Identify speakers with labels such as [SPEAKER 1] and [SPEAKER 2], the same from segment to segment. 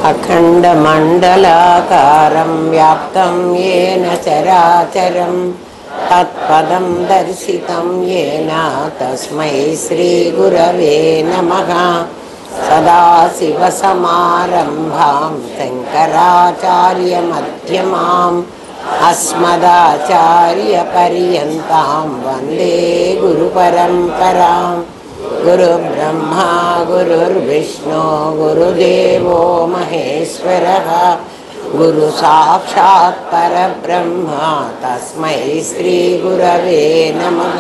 [SPEAKER 1] अखण्डमण्डलाकारं व्याप्तं येन चराचरं तत्पदं दर्शितं येन तस्मै श्रीगुरवे नमः। सदाशिवसमारम्भां शङ्कराचार्यमध्यमाम् अस्मदाचार्यपर्यन्तां वन्दे गुरुपरम्पराम्। गुरुब्रह्मा गुरुर्विष्णु गुरुदेवो महेश्वरः गुरुसाक्षात् परब्रह्म तस्मै श्रीगुरवे नमः।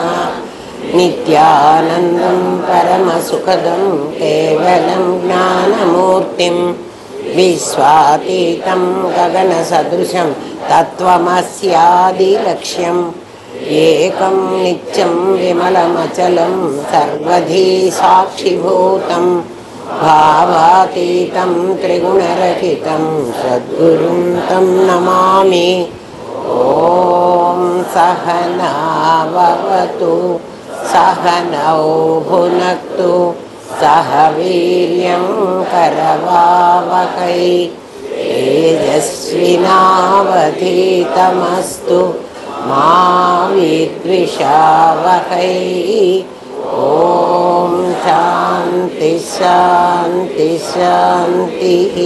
[SPEAKER 1] नित्यानन्दं परमसुखदं केवलं ज्ञानमूर्तिं विश्वातीतं गगनसदृशं तत्त्वमस्यादिलक्ष्यम् एकं नित्यं विमलमचलं सर्वधी साक्षिभूतं भावातीतं त्रिगुणरहितं सद्गुरुं तं नमामि। ॐ सहना भवतु सहनौ भुनक्तु सह वीर्यं करवावहै तेजस्विनावधीतमस्तु मा विद्विषावहै। ॐ शान्ति शान्ति शान्तिः।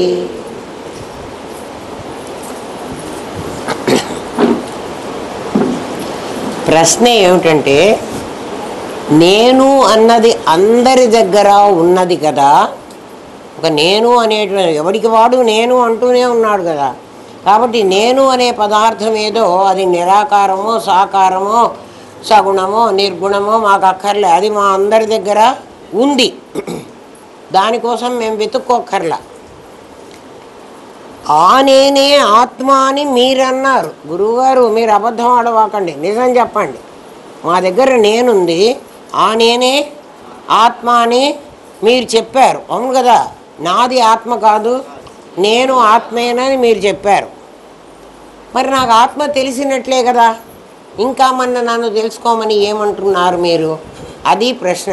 [SPEAKER 1] ప్రశ్న ఏమిటంటే, నేను అన్నది అందరి దగ్గర ఉన్నది కదా. ఒక నేను అనేటువంటి ఎవడికి వాడు నేను అంటూనే ఉన్నాడు కదా. కాబట్టి నేను అనే పదార్థం ఏదో అది నిరాకారమో సాకారమో సగుణమో నిర్గుణమో మాకు అక్కర్లే, అది మా అందరి దగ్గర ఉంది. దానికోసం మేము వెతుక్కోక్కర్లా. ఆ నేనే ఆత్మ అని మీరన్నారు. గురువుగారు మీరు అబద్ధం ఆడవాకండి, నిజం చెప్పండి. మా దగ్గర నేనుంది, ఆ నేనే ఆత్మ అని మీరు చెప్పారు. అవును కదా, నాది ఆత్మ కాదు, నేను ఆత్మేనని మీరు చెప్పారు. మరి నాకు ఆత్మ తెలిసినట్లే కదా, ఇంకా నన్ను తెలుసుకోమని ఏమంటున్నారు మీరు? అది ప్రశ్న.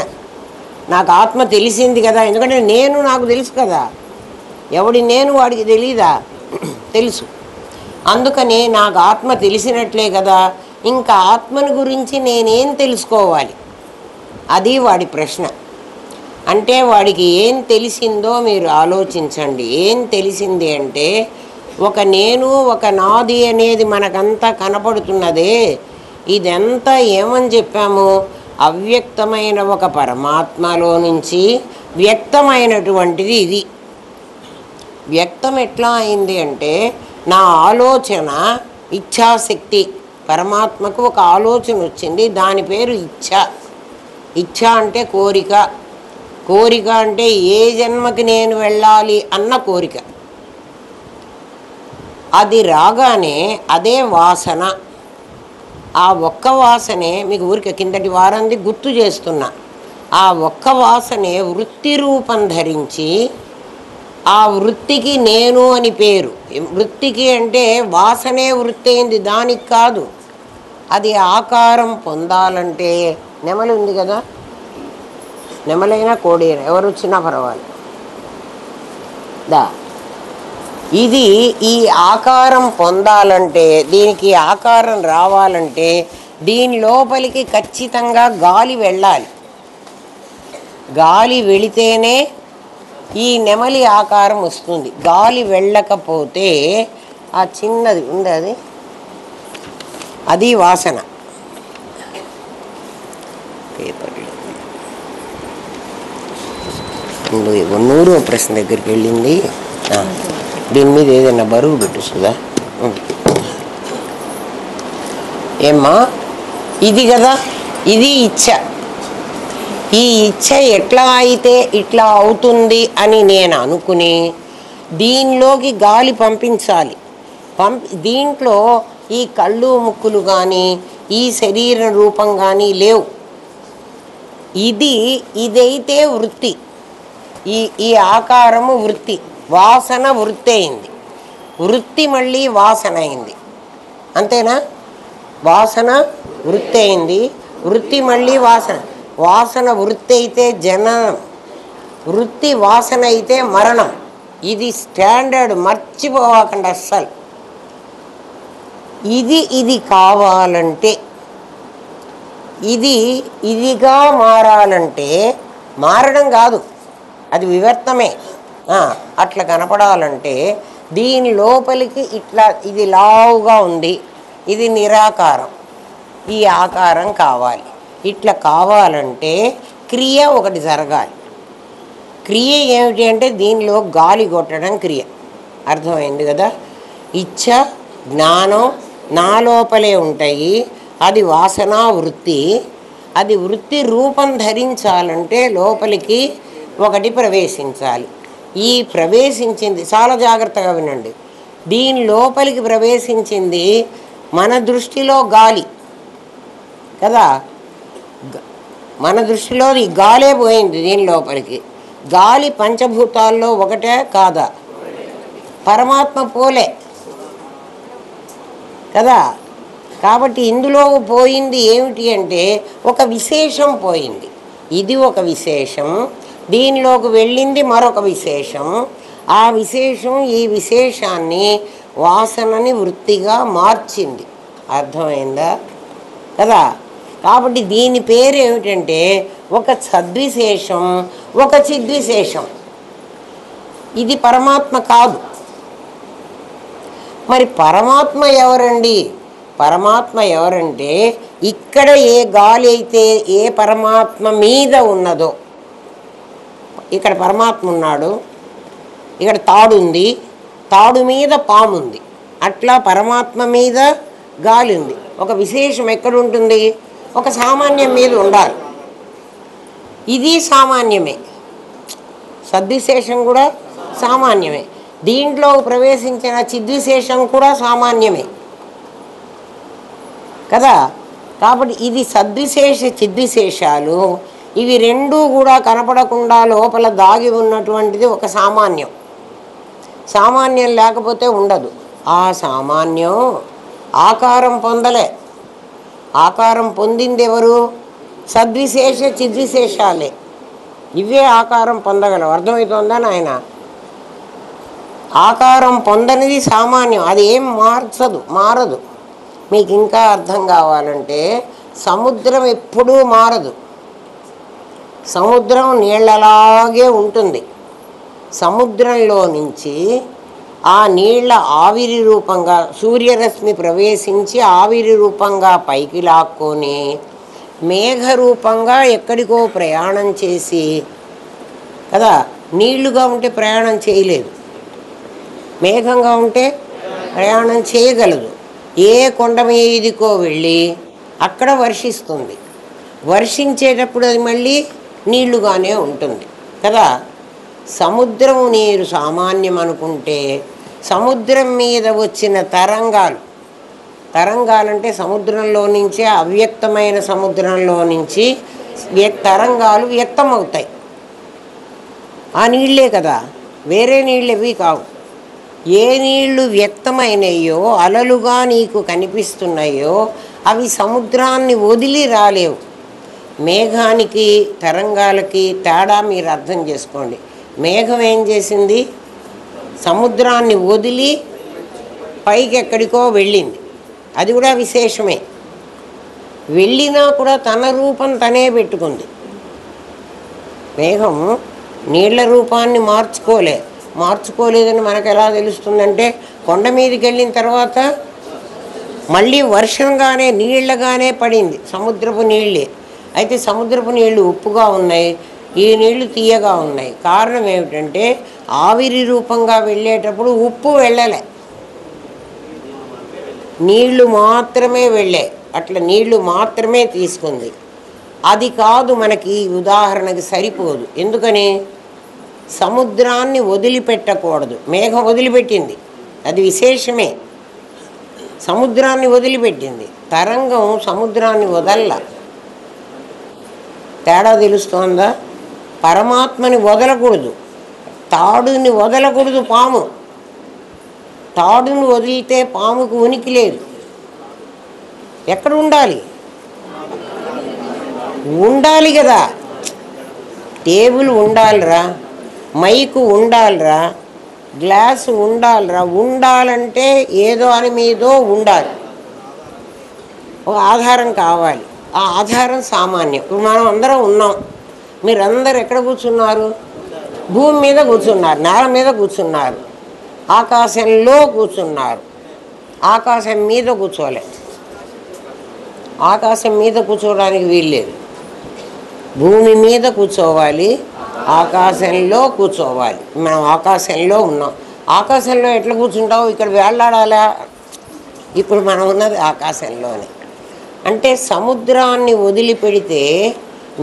[SPEAKER 1] నాకు ఆత్మ తెలిసింది కదా, ఎందుకంటే నేను నాకు తెలుసు కదా. ఎవడి నేను వాడికి తెలీదా? తెలుసు. అందుకని నాకు ఆత్మ తెలిసినట్లే కదా, ఇంకా ఆత్మని గురించి నేనేం తెలుసుకోవాలి? అది వాడి ప్రశ్న. అంటే వాడికి ఏం తెలిసిందో మీరు ఆలోచించండి. ఏం తెలిసింది అంటే, ఒక నేను ఒక నాది అనేది మనకంతా కనపడుతున్నదే, ఇదంతా ఏమని చెప్పాము? అవ్యక్తమైన ఒక పరమాత్మలో నుంచి వ్యక్తమైనటువంటిది ఇది. వ్యక్తం ఎట్లా అయింది అంటే, నా ఆలోచన ఇచ్ఛాశక్తి, పరమాత్మకు ఒక ఆలోచన వచ్చింది, దాని పేరు ఇచ్ఛ. ఇచ్ఛ అంటే కోరిక. కోరిక అంటే ఏ జన్మకి నేను వెళ్ళాలి అన్న కోరిక. అది రాగానే అదే వాసన. ఆ ఒక్క వాసనే మీకు ఊరికే కిందటి వారంది గుర్తు చేస్తున్నా. ఆ ఒక్క వాసనే వృత్తి రూపం ధరించి, ఆ వృత్తికి నేను అని పేరు. వృత్తికి అంటే వాసనే వృత్తి అయింది, దానికి కాదు. అది ఆకారం పొందాలంటే, నెమలి ఉంది కదా, నెమలైనా కోడైనా ఎవరు వచ్చినా పర్వాలేదు దా, ఇది ఈ ఆకారం పొందాలంటే, దీనికి ఆకారం రావాలంటే దీని లోపలికి ఖచ్చితంగా గాలి వెళ్ళాలి. గాలి వెళితేనే ఈ నెమలి ఆకారం వస్తుంది. గాలి వెళ్ళకపోతే ఆ చిన్నది ఉంది, అది వాసన. పేపర్లో 100వ ప్రశ్న దగ్గరికి వెళ్ళింది. దీని మీద ఏదైనా బరువు పెట్టుస్తుందా? ఏమ్మా, ఇది కదా, ఇది ఇచ్ఛ. ఈ ఇచ్ఛ ఎట్లా అయితే ఇట్లా అవుతుంది అని నేను అనుకుని దీనిలోకి గాలి పంపించాలి. దీంట్లో ఈ కళ్ళు ముక్కులు కానీ ఈ శరీర రూపం కానీ లేవు. ఇదైతే వృత్తి. ఈ ఆకారము వృత్తి. వాసన వృత్తి అయింది, వృత్తి మళ్ళీ వాసన అయింది. అంతేనా? వాసన వృత్తి అయింది, వృత్తి మళ్ళీ వాసన. వాసన వృత్తి అయితే జననం, వృత్తి వాసన అయితే మరణం. ఇది స్టాండర్డ్, మర్చిపోవాకండి అస్సలు. ఇది కావాలంటే, ఇదిగా మారాలంటే, మారడం కాదు, అది వివర్తమే. అట్లా కనపడాలంటే దీని లోపలికి ఇట్లా ఇది లావుగా ఉంది, ఇది నిరాకారం, ఈ ఆకారం కావాలి. ఇట్లా కావాలంటే క్రియ ఒకటి జరగాలి. క్రియ ఏమిటి అంటే దీనిలో గాలి కొట్టడం క్రియ. అర్థమైంది కదా? ఇచ్ఛ జ్ఞానం నా లోపలే ఉంటాయి, అది వాసనా వృత్తి. అది వృత్తి రూపం ధరించాలంటే లోపలికి ఒకటి ప్రవేశించాలి. ఈ ప్రవేశించింది చాలా జాగ్రత్తగా వినండి. దీని లోపలికి ప్రవేశించింది మన దృష్టిలో గాలి కదా, మన దృష్టిలో ఈ గాలే పోయింది దీని లోపలికి. గాలి పంచభూతాల్లో ఒకటే కాదా? పరమాత్మ పోలే కదా. కాబట్టి ఇందులో పోయింది ఏమిటి అంటే ఒక విశేషం పోయింది. ఇది ఒక విశేషం, దీనిలోకి వెళ్ళింది మరొక విశేషం. ఆ విశేషం ఈ విశేషాన్ని వాసనని వృత్తిగా మార్చింది. అర్థమైందా కదా? కాబట్టి దీని పేరు ఏమిటంటే ఒక సద్విశేషం, ఒక చిద్విశేషం. ఇది పరమాత్మ కాదు. మరి పరమాత్మ ఎవరండి? పరమాత్మ ఎవరంటే ఇక్కడ ఏ గాలి అయితే ఏ పరమాత్మ మీద ఉన్నదో, ఇక్కడ పరమాత్మ ఉన్నాడు, ఇక్కడ తాడు ఉంది, తాడు మీద పాము ఉంది, అట్లా పరమాత్మ మీద గాలి ఉంది. ఒక విశేషం ఎక్కడ ఉంటుంది? ఒక సామాన్యం మీద ఉండాలి. ఇది సామాన్యమే, సద్విశేషం కూడా సామాన్యమే. దీంట్లో ప్రవేశించిన చిద్విశేషం కూడా సామాన్యమే కదా. కాబట్టి ఇది సద్విశేష చిద్విశేషాలు, ఇవి రెండూ కూడా కనపడకుండా లోపల దాగి ఉన్నటువంటిది ఒక సామాన్యం. సామాన్యం లేకపోతే ఉండదు. ఆ సామాన్యం ఆకారం పొందలే. ఆకారం పొందింది ఎవరు? సద్విశేష చిద్విశేషాలే. ఇవే ఆకారం పొందగలవు. అర్థమవుతుందా నాయన? ఆకారం పొందనిది సామాన్యం, అది ఏం మారదు. మీకు ఇంకా అర్థం కావాలంటే సముద్రం ఎప్పుడూ మారదు. సముద్రం నీళ్ళలాగే ఉంటుంది. సముద్రంలో నుంచి ఆ నీళ్ల ఆవిరి రూపంగా సూర్యరశ్మి ప్రవేశించి ఆవిరి రూపంగా పైకి లాక్కొని మేఘ రూపంగా ఎక్కడికో ప్రయాణం చేసి కదా. నీళ్లుగా ఉంటే ప్రయాణం చేయలేదు, మేఘంగా ఉంటే ప్రయాణం చేయగలదు. ఏ కొండ మీదికో వెళ్ళి అక్కడ వర్షిస్తుంది. వర్షించేటప్పుడు అది మళ్ళీ నీళ్లుగానే ఉంటుంది కదా. సముద్రం నీరు సామాన్యం అనుకుంటే సముద్రం మీద వచ్చిన తరంగాలంటే సముద్రంలో నుంచే అవ్యక్తమైన సముద్రంలో నుంచి తరంగాలు వ్యక్తమవుతాయి. ఆ నీళ్ళే కదా, వేరే నీళ్ళు ఎవి కావు. ఏ నీళ్లు వ్యక్తమైనయో అలలుగా నీకు కనిపిస్తున్నాయో అవి సముద్రాన్ని వదిలి రాలేవు. మేఘానికి తరంగాలకి తేడా మీరు అర్థం చేసుకోండి. మేఘం ఏం చేసింది? సముద్రాన్ని వదిలి పైకి ఎక్కడికో వెళ్ళింది. అది కూడా విశేషమే. వెళ్ళినా కూడా తన రూపం తనే పెట్టుకుంది. మేఘం నీళ్ల రూపాన్ని మార్చుకోలేదని మనకు ఎలా తెలుస్తుందంటే కొండ మీదకి వెళ్ళిన తర్వాత మళ్ళీ వర్షంగానే నీళ్లగానే పడింది, సముద్రపు నీళ్ళే. అయితే సముద్రపు నీళ్లు ఉప్పుగా ఉన్నాయి, ఈ నీళ్లు తీయగా ఉన్నాయి. కారణం ఏమిటంటే ఆవిరి రూపంగా వెళ్ళేటప్పుడు ఉప్పు వెళ్ళలే, నీళ్లు మాత్రమే వెళ్ళాయి. అట్లా నీళ్లు మాత్రమే తీసుకుంది. అది కాదు, మనకి ఉదాహరణకి సరిపోదు. ఎందుకని? సముద్రాన్ని వదిలిపెట్టకూడదు. మేఘం వదిలిపెట్టింది, అది విశేషమే. సముద్రాన్ని వదిలిపెట్టింది. తరంగం సముద్రాన్ని వదల్ల. తేడా తెలుస్తోందా? పరమాత్మని వదలకూడదు, తాడుని వదలకూడదు. పాము తాడుని వదిలితే పాముకు ఉనికి లేదు. ఎక్కడ ఉండాలి కదా. టేబుల్ ఉండాలిరా, మైకు ఉండాలిరా, గ్లాసు ఉండాలిరా. ఉండాలంటే ఏదో అని మీదో ఉండాలి, ఒక ఆధారం కావాలి. ఆ ఆధారం సామాన్యం. ఇప్పుడు మనం అందరం ఉన్నాం. మీరందరూ ఎక్కడ కూర్చున్నారు? భూమి మీద కూర్చున్నారు, నేల మీద కూర్చున్నారు, ఆకాశంలో కూర్చున్నారు. ఆకాశం మీద కూర్చోలే. ఆకాశం మీద కూర్చోవడానికి వీల్లేదు. భూమి మీద కూర్చోవాలి, ఆకాశంలో కూర్చోవాలి. మనం ఆకాశంలో ఉన్నాం. ఆకాశంలో ఎట్లా కూర్చుంటావు? ఇక్కడ వేళ్లాడాలా? ఇప్పుడు మనం ఉన్నది ఆకాశంలోనే. అంటే సముద్రాన్ని వదిలిపెడితే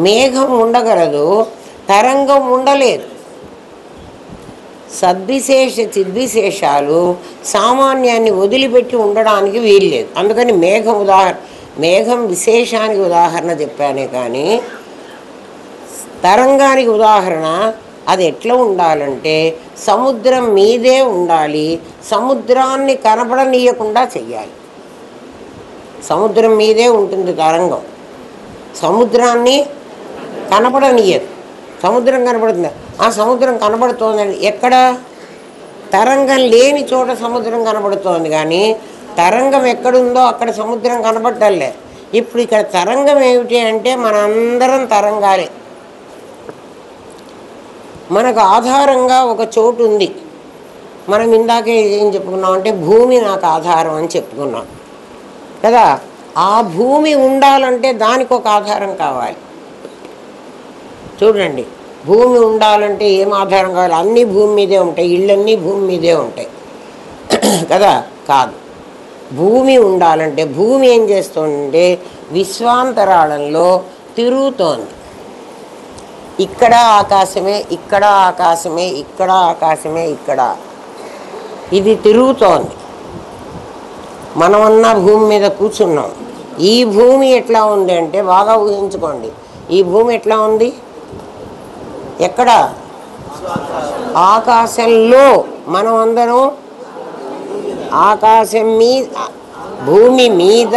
[SPEAKER 1] మేఘం ఉండగలదు, తరంగం ఉండలేదు. సద్విశేష చిద్విశేషాలు సామాన్యాన్ని వదిలిపెట్టి ఉండడానికి వీల్లేదు. అందుకని మేఘం విశేషానికి ఉదాహరణ చెప్పానే కానీ తరంగానికి ఉదాహరణ. అది ఎట్లా ఉండాలంటే సముద్రం మీదే ఉండాలి, సముద్రాన్ని కనపడనీయకుండా చెయ్యాలి. సముద్రం మీదే ఉంటుంది తరంగం, సముద్రాన్ని కనపడనీయదు. సముద్రం కనపడుతుంది, ఆ సముద్రం కనబడుతోందండి. ఎక్కడ? తరంగం లేని చోట సముద్రం కనబడుతోంది, కానీ తరంగం ఎక్కడుందో అక్కడ సముద్రం కనబడటంలే. ఇప్పుడు ఇక్కడ తరంగం ఏమిటి అంటే మనందరం తరంగాలే. మనకు ఆధారంగా ఒక చోటు ఉంది. మనం ఇందాకే ఏం చెప్పుకున్నాం అంటే భూమి నాకు ఆధారం అని చెప్పుకున్నాం కదా. ఆ భూమి ఉండాలంటే దానికి ఒక ఆధారం కావాలి. చూడండి, భూమి ఉండాలంటే ఏం ఆధారం కావాలి? అన్నీ భూమి మీదే ఉంటాయి, ఇళ్ళన్నీ భూమి మీదే ఉంటాయి కదా. కాదు, భూమి ఉండాలంటే భూమి ఏం చేస్తుందంటే విశ్వాంతరాళంలో తిరుగుతోంది. ఇక్కడ ఆకాశమే, ఇక్కడ ఆకాశమే, ఇక్కడ ఆకాశమే, ఇక్కడ ఇది తిరుగుతోంది. మనమన్నా భూమి మీద కూర్చున్నాం. ఈ భూమి ఎట్లా ఉంది అంటే బాగా ఊహించుకోండి. ఈ భూమి ఎట్లా ఉంది? ఎక్కడ? ఆకాశంలో. మనం అందరం ఆకాశం మీద, భూమి మీద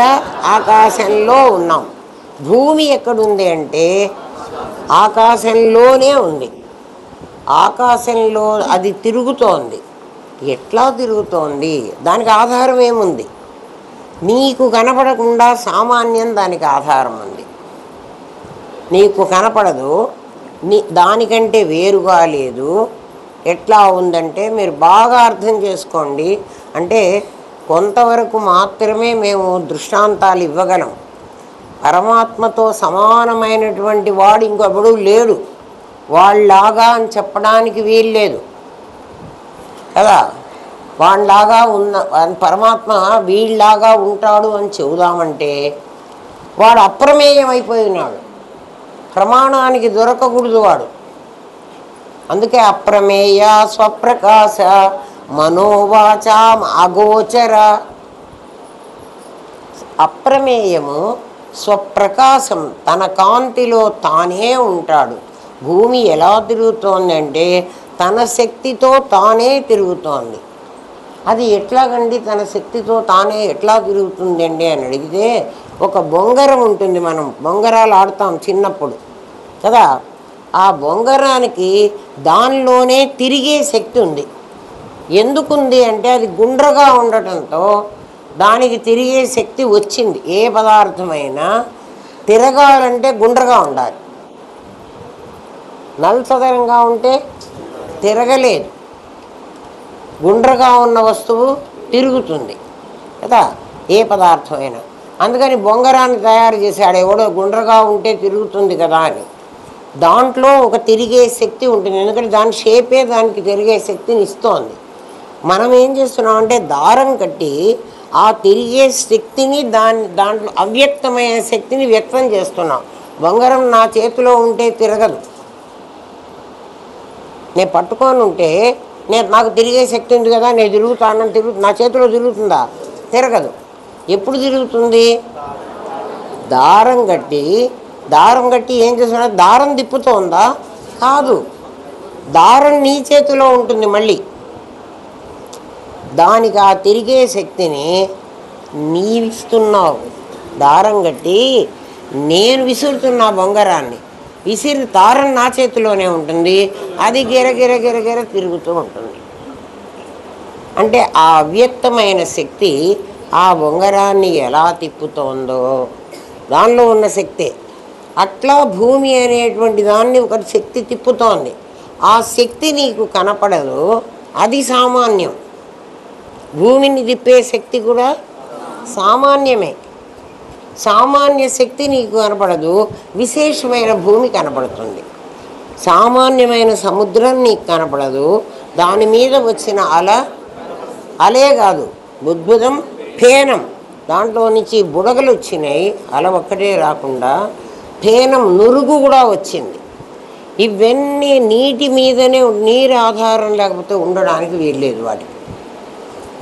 [SPEAKER 1] ఆకాశంలో ఉన్నాం. భూమి ఎక్కడుంది అంటే ఆకాశంలోనే ఉంది. ఆకాశంలో అది తిరుగుతోంది. ఎట్లా తిరుగుతోంది? దానికి ఆధారం ఏముంది? నీకు కనపడకుండా సామాన్యం దానికి ఆధారం ఉంది. నీకు కనపడదు, దానికంటే వేరుగా లేదు. ఎట్లా ఉందంటే మీరు బాగా అర్థం చేసుకోండి. అంటే కొంతవరకు మాత్రమే మేము దృష్టాంతాలు ఇవ్వగలం. పరమాత్మతో సమానమైనటువంటి వాడు ఇంకొకడు లేడు. వాళ్ళలాగా అని చెప్పడానికి వీల్లేదు కదా. వాళ్ళలాగా ఉన్న పరమాత్మ వీళ్ళలాగా ఉంటాడు అని చెబుదామంటే వాడు అప్రమేయం అయిపోయినాడు. ప్రమాణానికి దొరకకూడదు వాడు. అందుకే అప్రమేయ స్వప్రకాశ మనోవాచ అగోచర. అప్రమేయము స్వప్రకాశం, తన కాంతిలో తానే ఉంటాడు. భూమి ఎలా తిరుగుతోందంటే తన శక్తితో తానే తిరుగుతోంది. అది ఎట్లాగండి తన శక్తితో తానే ఎట్లా తిరుగుతుందండి అని అడిగితే, ఒక బొంగరం ఉంటుంది. మనం బొంగరాలు ఆడతాం చిన్నప్పుడు కదా. ఆ బొంగరానికి దానిలోనే తిరిగే శక్తి ఉంది. ఎందుకుంది అంటే అది గుండ్రగా ఉండటంతో దానికి తిరిగే శక్తి వచ్చింది. ఏ పదార్థమైనా తిరగాలంటే గుండ్రగా ఉండాలి. నల్సదనంగా ఉంటే తిరగలేదు. గుండ్రగా ఉన్న వస్తువు తిరుగుతుంది కదా, ఏ పదార్థమైనా. అందుకని బొంగరాన్ని తయారు చేశాడు ఎవడో, గుండ్రగా ఉంటే తిరుగుతుంది కదా అని. దాంట్లో ఒక తిరిగే శక్తి ఉంటుంది. ఎందుకంటే దాని షేపే దానికి తిరిగే శక్తిని ఇస్తోంది. మనం ఏం చేస్తున్నామంటే దారం కట్టి ఆ తిరిగే శక్తిని దాంట్లో అవ్యక్తమైన శక్తిని వ్యక్తం చేస్తున్నాం. బొంగరం నా చేతిలో ఉంటే తిరగదు. నేను పట్టుకొని ఉంటే నాకు తిరిగే శక్తి ఉంది కదా, నేను తిరుగుతానని నా చేతిలో తిరుగుతుందా? తిరగదు. ఎప్పుడు తిరుగుతుంది? దారం కట్టి ఏం చేస్తున్నా? దారం తిప్పుతోందా? కాదు, దారం నీ చేతిలో ఉంటుంది. మళ్ళీ దానికి ఆ తిరిగే శక్తిని నీవిస్తున్నావు. దారం కట్టి నేను విసురుతున్నా బొంగరాన్ని, విసిరి దారం నా చేతిలోనే ఉంటుంది. అది గిరగిర తిరుగుతూ ఉంటుంది. అంటే ఆ అవ్యక్తమైన శక్తి ఆ ఉంగరాన్ని ఎలా తిప్పుతోందో దానిలో ఉన్న శక్తే. అట్లా భూమి అనేటువంటి దాన్ని ఒక శక్తి తిప్పుతోంది. ఆ శక్తి నీకు కనపడదు, అది సామాన్యం. భూమిని తిప్పే శక్తి కూడా సామాన్యమే. సామాన్య శక్తి నీకు కనపడదు, విశేషమైన భూమి కనపడుతుంది. సామాన్యమైన సముద్రం నీకు కనపడదు, దాని మీద వచ్చిన అలే కాదు, బుద్భుతం ఫేనం, దాంట్లో నుంచి బుడగలు వచ్చినాయి. అల ఒక్కటే రాకుండా ఫేనం నురుగు కూడా వచ్చింది. ఇవన్నీ నీటి మీదనే, నీరు ఆధారం లేకపోతే ఉండడానికి వీల్లేదు. వాటికి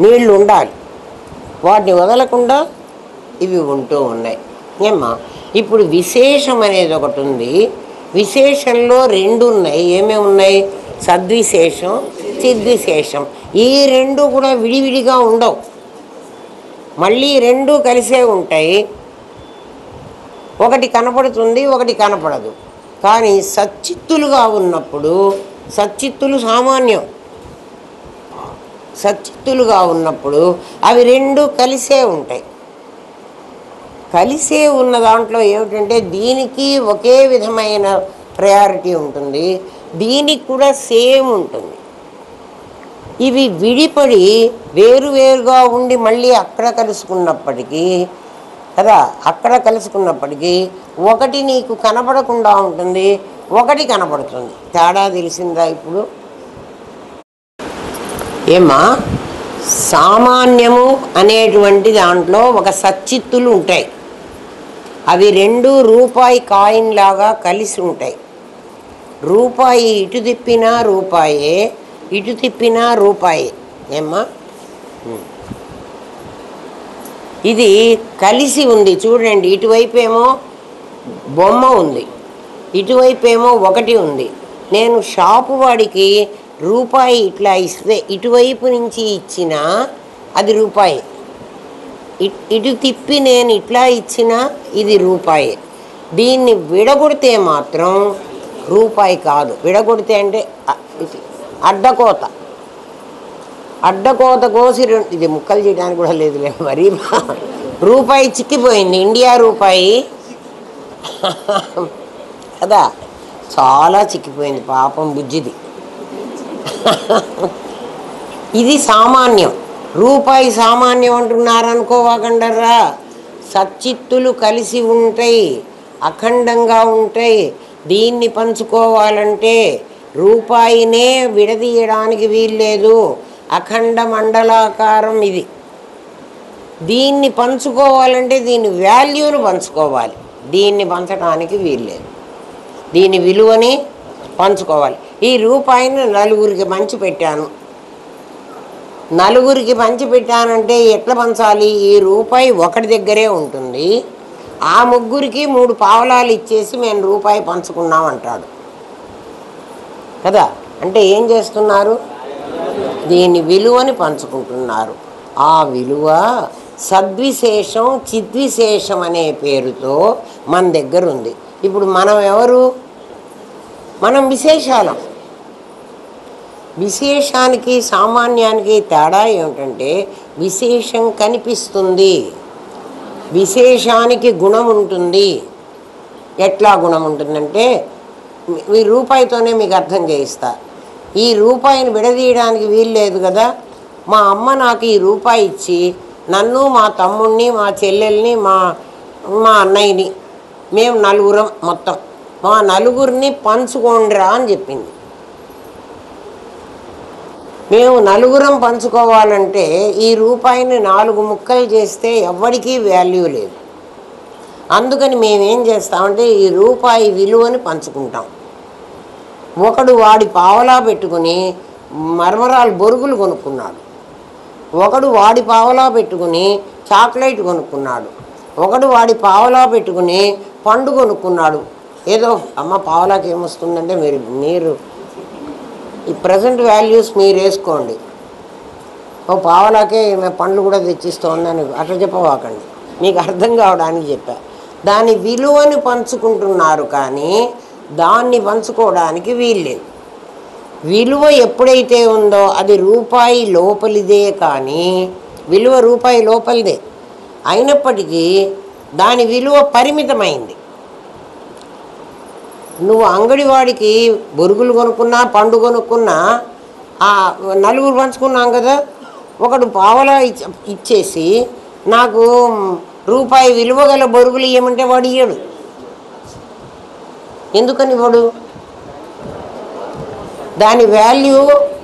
[SPEAKER 1] నీళ్లు ఉండాలి, వాటిని వదలకుండా ఇవి ఉంటూ ఉన్నాయి. ఏమ్మా, ఇప్పుడు విశేషం అనేది ఒకటి ఉంది. విశేషంలో రెండు ఉన్నాయి. ఏమేమి ఉన్నాయి? సద్విశేషం, చిద్విశేషం. ఈ రెండు కూడా విడివిడిగా ఉండవు, మళ్ళీ రెండు కలిసే ఉంటాయి. ఒకటి కనపడుతుంది, ఒకటి కనపడదు. కానీ సచ్చిత్తులుగా ఉన్నప్పుడు, సచ్చిత్తులు సామాన్యం, సచ్చిత్తులుగా ఉన్నప్పుడు అవి రెండు కలిసే ఉంటాయి. కలిసే ఉన్న దాంట్లో ఏమిటంటే దీనికి ఒకే విధమైన ప్రయారిటీ ఉంటుంది, దీనికి కూడా సేమ్ ఉంటుంది. ఇవి విడిపడి వేరువేరుగా ఉండి మళ్ళీ అక్కడ కలుసుకున్నప్పటికీ కదా, అక్కడ కలుసుకున్నప్పటికీ ఒకటి నీకు కనపడకుండా ఉంటుంది, ఒకటి కనపడుతుంది. తేడా తెలిసిందా ఇప్పుడు? ఏమా, సామాన్యము అనేటువంటి దాంట్లో ఒక సచ్చిత్తులు ఉంటాయి. అవి రెండు రూపాయి కాయిన్ లాగా కలిసి ఉంటాయి. రూపాయి ఇటు తిప్పినా రూపాయే, ఇటు తిప్పినా రూపాయే. ఏమ్మా, ఇది కలిసి ఉంది చూడండి. ఇటువైపు ఏమో బొమ్మ ఉంది, ఇటువైపు ఏమో ఒకటి ఉంది. నేను షాపు వాడికి రూపాయి ఇట్లా ఇస్తే ఇటువైపు నుంచి ఇచ్చినా అది రూపాయి, ఇటు తిప్పి నేను ఇట్లా ఇచ్చినా ఇది రూపాయి. దీన్ని విడగొడితే మాత్రం రూపాయి కాదు. విడగొడితే అంటే అడ్డకోత, అడ్డకోత కోసి ఇది ముక్కలు చేయడానికి కూడా లేదులే మరి. రూపాయి చిక్కిపోయింది, ఇండియా రూపాయి కదా, చాలా చిక్కిపోయింది పాపం బుజ్జిది. ఇది సామాన్యం. రూపాయి సామాన్యం అంటున్నారనుకోవాకండర్రా. సచ్చిత్తులు కలిసి ఉంటాయి, అఖండంగా ఉంటాయి. దీన్ని పంచుకోవాలంటే రూపాయినే విడదీయడానికి వీల్లేదు. అఖండ మండలాకారం ఇది. దీన్ని పంచుకోవాలంటే దీని వాల్యూను పంచుకోవాలి, దీన్ని పంచడానికి వీల్లేదు. దీని విలువని పంచుకోవాలి. ఈ రూపాయిని నలుగురికి పంచి పెట్టాను, నలుగురికి పంచి పెట్టానంటే ఎట్లా పంచాలి? ఈ రూపాయి ఒకటి దగ్గరే ఉంటుంది, ఆ ముగ్గురికి 3 పావలాలు ఇచ్చేసి మేము రూపాయి పంచుకున్నాం అంటాడు కదా. అంటే ఏం చేస్తున్నారు? దీని విలువని పంచుకుంటున్నారు. ఆ విలువ సద్విశేషం, చిద్విశేషం అనే పేరుతో మన దగ్గర ఉంది. ఇప్పుడు మనం ఎవరు? మనం విశేషాలం. విశేషానికి సామాన్యానికి తేడా ఏమిటంటే విశేషం కనిపిస్తుంది, విశేషానికి గుణం ఉంటుంది. ఎట్లా గుణం ఉంటుందంటే ఈ రూపాయితోనే మీకు అర్థం చేయిస్తా. ఈ రూపాయిని విడదీయడానికి వీల్లేదు కదా. మా అమ్మ నాకు ఈ రూపాయి ఇచ్చి నన్ను, మా తమ్ముడిని, మా చెల్లెల్ని, మా అన్నయ్యని, మేము నలుగురం, మొత్తం మా నలుగురిని పంచుకోండిరా అని చెప్పింది. మేము నలుగురం పంచుకోవాలంటే ఈ రూపాయిని 4 ముక్కలు చేస్తే ఎవ్వడికీ వాల్యూ లేదు. అందుకని మేమేం చేస్తామంటే ఈ రూపాయి విలువని పంచుకుంటాం. ఒకడు వాడి పావలా పెట్టుకుని మరమరాలు బొరుగులు కొనుక్కున్నాడు, ఒకడు వాడి పావలా పెట్టుకుని చాక్లెట్ కొనుక్కున్నాడు, ఒకడు వాడి పావలా పెట్టుకుని పండు కొనుక్కున్నాడు. ఏదో అమ్మ పావలాకి ఏమొస్తుందంటే మీరు ఈ ప్రజెంట్ వాల్యూస్ మీరు వేసుకోండి. ఓ పావలాకే పండ్లు కూడా తెచ్చిస్తోందని అట్లా చెప్పవాకండి, మీకు అర్థం కావడానికి చెప్పా. దాని విలువని పంచుకుంటున్నారు కానీ దాన్ని పంచుకోవడానికి వీల్లేదు. విలువ ఎప్పుడైతే ఉందో అది రూపాయి లోపలిదే, కానీ విలువ రూపాయి లోపలిదే అయినప్పటికీ దాని విలువ పరిమితమైంది. నువ్వు అంగడివాడికి బొరుగులు కొనుక్కున్నా, పండు కొనుక్కున్నా, నలుగురు పంచుకున్నాం కదా, ఒకడు పావలా ఇచ్చేసి నాకు రూపాయి విలువ గల బొరుగులు ఇవ్వమంటే వాడు ఇయ్యడు. ఎందుకని వాడు? దాని వాల్యూ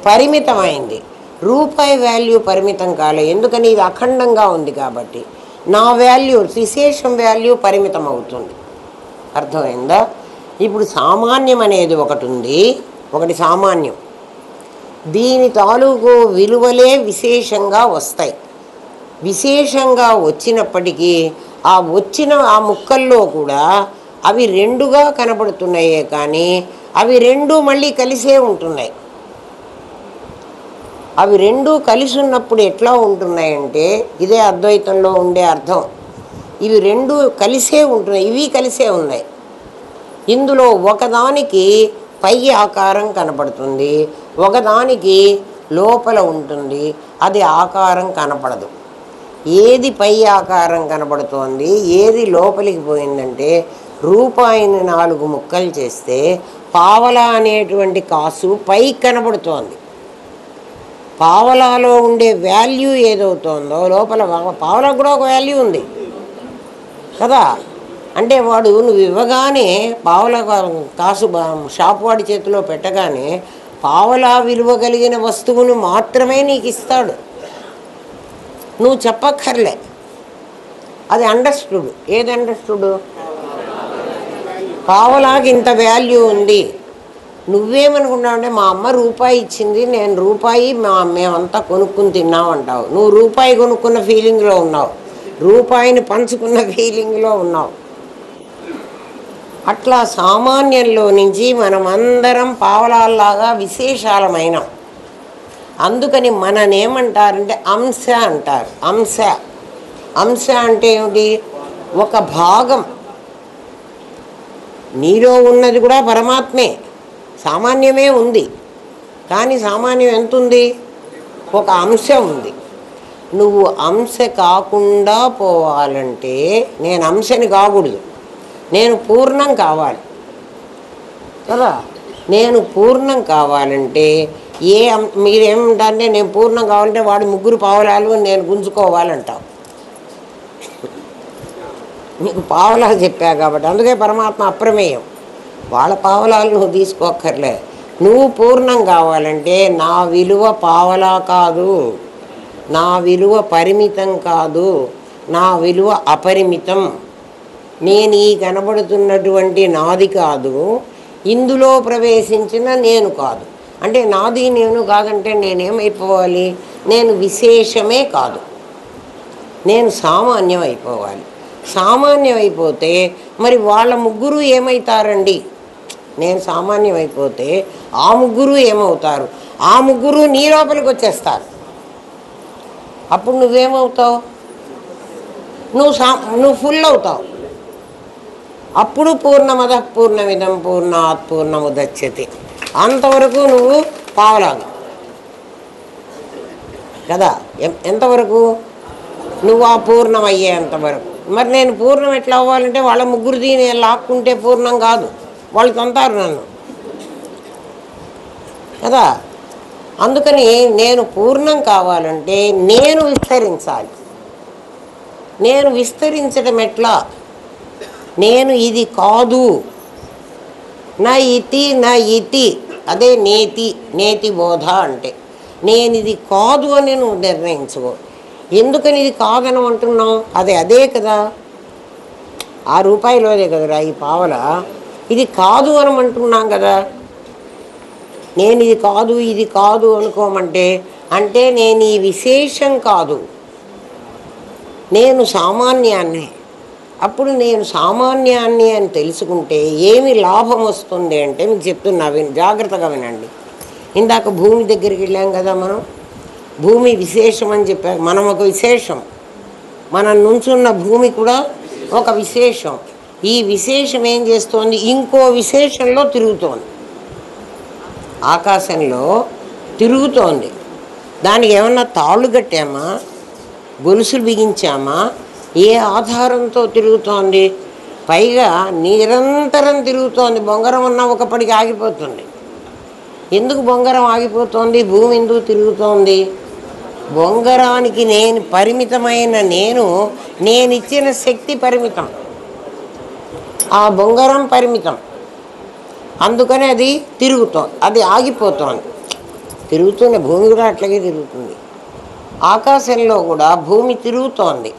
[SPEAKER 1] పరిమితమైంది. రూపాయి వాల్యూ పరిమితం కాలే, ఎందుకని ఇది అఖండంగా ఉంది కాబట్టి. నా వాల్యూ, విశేషం వాల్యూ పరిమితం అవుతుంది. అర్థమైందా? ఇప్పుడు సామాన్యం అనేది ఒకటి ఉంది, ఒకటి సామాన్యం. దీని తాలూకు విలువలే విశేషంగా వస్తాయి. విశేషంగా వచ్చినప్పటికీ వచ్చిన ఆ ముక్కల్లో కూడా అవి రెండుగా కనబడుతున్నాయే కానీ అవి రెండు మళ్ళీ కలిసే ఉంటున్నాయి. అవి రెండు కలిసి ఉన్నప్పుడు ఎట్లా ఉంటున్నాయంటే, ఇదే అద్వైతంలో ఉండే అర్థం. ఇవి రెండు కలిసే ఉంటున్నాయి, ఇవి కలిసే ఉన్నాయి. ఇందులో ఒకదానికి పై ఆకారం కనపడుతుంది, ఒకదానికి లోపల ఉంటుంది, అది ఆకారం కనపడదు. ఏది పై ఆకారం కనపడుతోంది, ఏది లోపలికి పోయిందంటే, రూపాయిని 4 ముక్కలు చేస్తే పావలా అనేటువంటి కాసు పైకి కనబడుతోంది. పావలాలో ఉండే వాల్యూ ఏదవుతోందో లోపల పావలా కూడా ఒక వాల్యూ ఉంది కదా. అంటే వాడు నువ్వు ఇవ్వగానే పావలా కాసు షాపు వాడి చేతిలో పెట్టగానే పావలా విలువ కలిగిన వస్తువును మాత్రమే నీకు ఇస్తాడు. నువ్వు చెప్పక్కర్లే, అది అండర్స్టూడ్. ఏది అండర్స్టూడ్? పావలాకి ఇంత వాల్యూ ఉంది. నువ్వేమనుకున్నావు అంటే, మా అమ్మ రూపాయి ఇచ్చింది, నేను రూపాయి మేమంతా కొనుక్కుని తిన్నామంటావు. నువ్వు రూపాయి కొనుక్కున్న ఫీలింగ్లో ఉన్నావు, రూపాయిని పంచుకున్న ఫీలింగ్లో ఉన్నావు. అట్లా సామాన్యంలో నుంచి మనమందరం పావలాల్లాగా విశేషాలమైనాం. అందుకని మననేమంటారంటే అంశ అంటారు. అంశ. అంశ అంటే ఏమిటి? ఒక భాగం. నీలో ఉన్నది కూడా పరమాత్మే, సామాన్యమే ఉంది. కానీ సామాన్యం ఎంత ఉంది? ఒక అంశ ఉంది. నువ్వు అంశ కాకుండా పోవాలంటే, నేను అంశని కాకూడదు, నేను పూర్ణం కావాలి కదా. నేను పూర్ణం కావాలంటే మీరేమంటారంటే, నేను పూర్ణం కావాలంటే వాడు 3 పావలాలు నేను గుంజుకోవాలంటావు. నీకు పావలాలు చెప్పా కాబట్టి, అందుకే పరమాత్మ అప్రమేయం. వాళ్ళ పావలాలు నువ్వు తీసుకోక్కర్లే. నువ్వు పూర్ణం కావాలంటే నా విలువ పావలా కాదు, నా విలువ పరిమితం కాదు, నా విలువ అపరిమితం. నేను ఈ కనబడుతున్నటువంటి నాది కాదు, ఇందులో ప్రవేశించిన నేను కాదు. అంటే నాది నేను కాదంటే నేనేమైపోవాలి? నేను విశేషమే కాదు, నేను సామాన్యం అయిపోవాలి. సామాన్యం అయిపోతే మరి వాళ్ళ 3 ఏమవుతారండి? నేను సామాన్యం అయిపోతే ఆ 3 ఏమవుతారు? ఆ 3 నీ లోపలికి వచ్చేస్తారు. అప్పుడు నువ్వేమవుతావు? నువ్వు ఫుల్ అవుతావు. అప్పుడు పూర్ణమద పూర్ణమిదం పూర్ణాత్ పూర్ణముదచ్యతే, అంతవరకు నువ్వు పావలాగా కదా. ఎంతవరకు? నువ్వు ఆ పూర్ణం అయ్యేంతవరకు. మరి నేను పూర్ణం ఎట్లా అవ్వాలంటే, వాళ్ళ 3 నేను లాక్కుంటే పూర్ణం కాదు, వాళ్ళు తంతారు నన్ను కదా. అందుకని నేను పూర్ణం కావాలంటే నేను విస్తరించాలి. నేను విస్తరించడం ఎట్లా? నేను ఇది కాదు, నా ఇతి, అదే నేతి. నేతి బోధ అంటే నేను ఇది కాదు అని నువ్వు నిర్ణయించుకో. ఎందుకని ఇది కాదని అంటున్నావు? అదే కదా, ఆ రూపాయిలోదే కదరా ఈ పావల. ఇది కాదు అని అంటున్నాం కదా. నేను ఇది కాదు అనుకోమంటే, అంటే నేను ఈ విశేషం కాదు, నేను సామాన్యాన్ని. అప్పుడు నేను సామాన్యాన్ని అని తెలుసుకుంటే ఏమి లాభం వస్తుంది అంటే, మీకు చెప్తున్నా, జాగ్రత్తగా వినండి. ఇందాక భూమి దగ్గరికి వెళ్ళాం కదా మనం. భూమి విశేషం అని చెప్పారు. మనం ఒక విశేషం, మనం నుంచున్న భూమి కూడా ఒక విశేషం. ఈ విశేషం ఏం చేస్తోంది? ఇంకో విశేషంలో తిరుగుతోంది. ఆకాశంలో తిరుగుతోంది. దానికి ఏమన్నా తాళ్ళు కట్టామా, గొలుసులు బిగించామా? ఏ ఆధారంతో తిరుగుతోంది? పైగా నిరంతరం తిరుగుతోంది. బొంగరం ఉన్న ఒకప్పటికి ఆగిపోతుంది. ఎందుకు బొంగరం ఆగిపోతుంది? భూమి ఎందుకు తిరుగుతోంది? బొంగరానికి పరిమితమైన నేనిచ్చిన శక్తి పరిమితం, ఆ బొంగరం పరిమితం. అందుకని అది తిరుగుతోంది, అది ఆగిపోతోంది. తిరుగుతూనే భూమి కూడా అట్లాగే తిరుగుతుంది. ఆకాశంలో కూడా భూమి తిరుగుతోంది.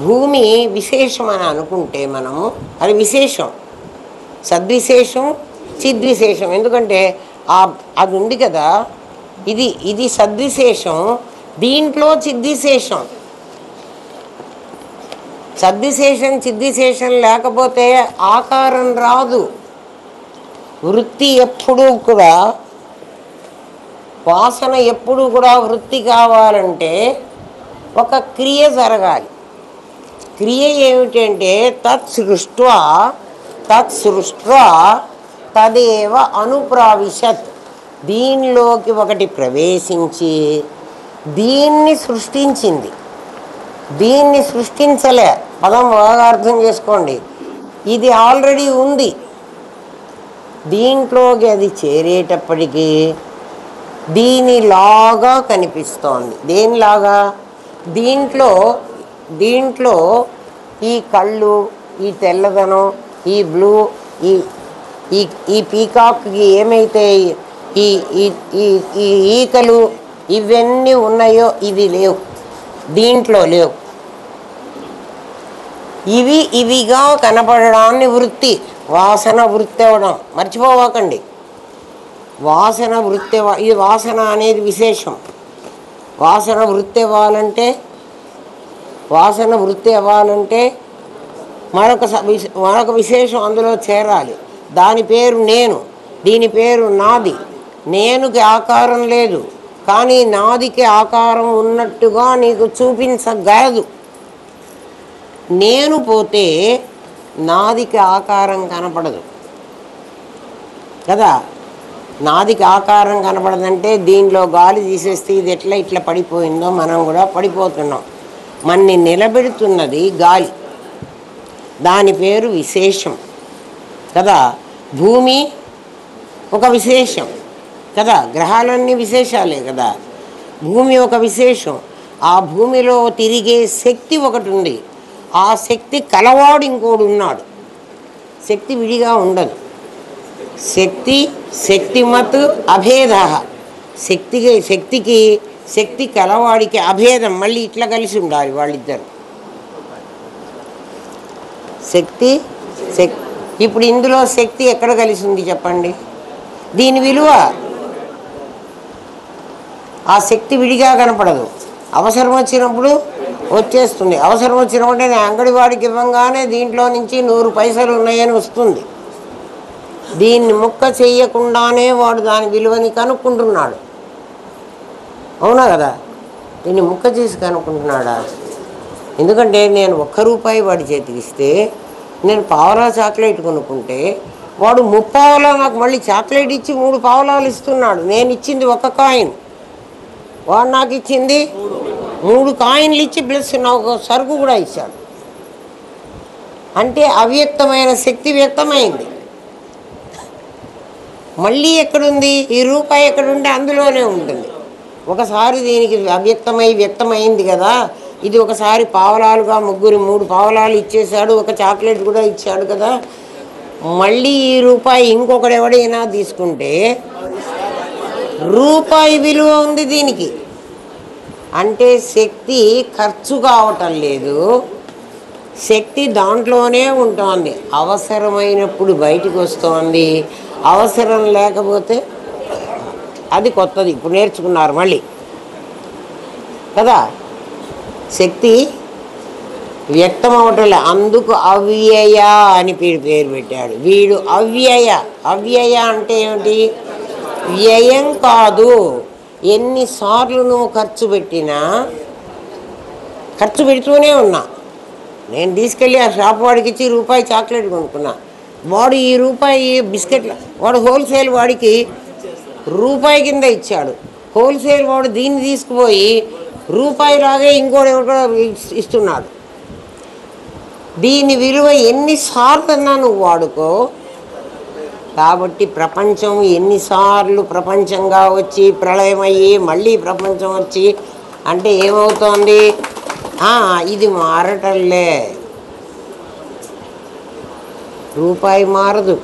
[SPEAKER 1] భూమి విశేషం అని అనుకుంటే మనము అది విశేషం, సద్విశేషం, చిద్విశేషం. ఎందుకంటే అది ఉంది కదా, ఇది సద్విశేషం, దీంట్లో చిద్విశేషం. సద్విశేషం చిద్విశేషం లేకపోతే ఆకారం రాదు. వృత్తి ఎప్పుడూ కూడా, వాసన ఎప్పుడూ కూడా వృత్తి కావాలంటే ఒక క్రియ జరగాలి. క్రియ ఏమిటంటే తత్సృష్ట్వా తదేవ అనుప్రావిశత్. దీనిలోకి ఒకటి ప్రవేశించి దీన్ని సృష్టించింది. దీన్ని సృష్టించలే, పదం బాగా అర్థం చేసుకోండి. ఇది ఆల్రెడీ ఉంది. దీంట్లోకి అది చేరేటప్పటికీ దీనిలాగా కనిపిస్తోంది. దేనిలాగా? దీంట్లో ఈ కళ్ళు, ఈ తెల్లదనం, ఈ బ్లూ, ఈ పీకాక్కి ఏమైతే ఈ ఈకలు ఇవన్నీ ఉన్నాయో ఇవి లేవు, దీంట్లో లేవు. ఇవిగా కనపడడాన్ని వృత్తి, వాసన వృత్తి అవ్వడం మర్చిపోవాకండి. వాసన వృత్తి, ఈ వాసన అనేది విశేషం. వాసన వృత్తి అవ్వాలంటే మరొక విశేషం అందులో చేరాలి. దాని పేరు నేను, దీని పేరు నాది. నేనుకి ఆకారం లేదు, కానీ నాదికి ఆకారం ఉన్నట్టుగా నీకు చూపించగలదు. నేను పోతే నాదికి ఆకారం కనపడదు కదా. నాదికి ఆకారం కనపడదంటే దీనిలో గాలి తీసేస్తే ఇది ఇట్లా పడిపోయిందో మనం కూడా పడిపోతున్నాం. మన్ని నిలబెడుతున్నది గాలి, దాని పేరు విశేషం కదా. భూమి ఒక విశేషం కదా, గ్రహాలన్నీ విశేషాలే కదా. భూమి ఒక విశేషం. ఆ భూమిలో తిరిగే శక్తి ఒకటి ఉంది. ఆ శక్తి కలవాడు ఇంకోడు ఉన్నాడు. శక్తి విడిగా ఉండదు. శక్తిమత్ అభేద. శక్తి కలవాడికి అభేదం. మళ్ళీ ఇట్లా కలిసి ఉండాలి వాళ్ళిద్దరు. శక్తి ఇప్పుడు ఇందులో శక్తి ఎక్కడ కలిసి ఉంది చెప్పండి? దీని విలువ, ఆ శక్తి విడిగా కనపడదు. అవసరం వచ్చినప్పుడు వచ్చేస్తుంది. అవసరం వచ్చినప్పుడే నేను అంగడివాడికి ఇవ్వగానే దీంట్లో నుంచి 100 పైసలు ఉన్నాయని వస్తుంది. దీన్ని ముక్క చెయ్యకుండానే వాడు దాని విలువని కనుక్కుంటున్నాడు. అవునా కదా? దీన్ని ముక్క చేసి కనుక్కుంటున్నాడా? ఎందుకంటే నేను 1 రూపాయి వాడి చేతికి ఇస్తే, నేను పావలా చాక్లెట్ కొనుక్కుంటే వాడు 3 పావలా నాకు మళ్ళీ చాక్లెట్ ఇచ్చి 3 పావలాలు ఇస్తున్నాడు. నేను ఇచ్చింది 1 కాయిన్, వాడు నాకు ఇచ్చింది 3 కాయిన్లు ఇచ్చి ప్లస్ నాకు సరుకు కూడా ఇచ్చాడు. అంటే అవ్యక్తమైన శక్తి వ్యక్తమైంది. మళ్ళీ ఎక్కడుంది? ఈ రూపాయి ఎక్కడుంటే అందులోనే ఉంటుంది. ఒకసారి దీనికి అవ్యక్తమై వ్యక్తమైంది కదా. ఇది ఒకసారి పావలాలుగా 3 పావలాలు ఇచ్చేశాడు, 1 చాక్లెట్ కూడా ఇచ్చాడు కదా. మళ్ళీ ఈ రూపాయి ఇంకొకడు ఎవడైనా తీసుకుంటే రూపాయి విలువ ఉంది దీనికి. అంటే శక్తి ఖర్చు కావటం లేదు, శక్తి దాంట్లోనే ఉంటుంది. అవసరమైనప్పుడు బయటికి వస్తుంది, అవసరం లేకపోతే అది కొత్తది. ఇప్పుడు నేర్చుకున్నారు మళ్ళీ కదా. శక్తి వ్యక్తం అవటంలే, అందుకు అవ్యయ అని పేరు పెట్టాడు. వీడు అవ్యయ అంటే ఏమిటి? వ్యయం కాదు. ఎన్నిసార్లు నువ్వు ఖర్చు పెడుతూనే ఉన్నా. నేను తీసుకెళ్ళి ఆ షాప్ వాడికి ఇచ్చి రూపాయి చాక్లెట్ కొనుక్కున్నా. వాడు ఈ రూపాయి బిస్కెట్ల వాడు హోల్సేల్ వాడికి రూపాయి కింద ఇచ్చాడు. హోల్సేల్ వాడు దీన్ని తీసుకుపోయి రూపాయిలాగే ఇంకోటి ఇస్తున్నాడు. దీని విలువ ఎన్నిసార్లు అన్నా నువ్వు వాడుకో. కాబట్టి ప్రపంచం ఎన్నిసార్లు ప్రపంచంగా వచ్చి ప్రళయమయ్యి మళ్ళీ ప్రపంచం వచ్చి అంటే ఏమవుతోంది? ఇది మారటంలే. రూపాయి మారదు.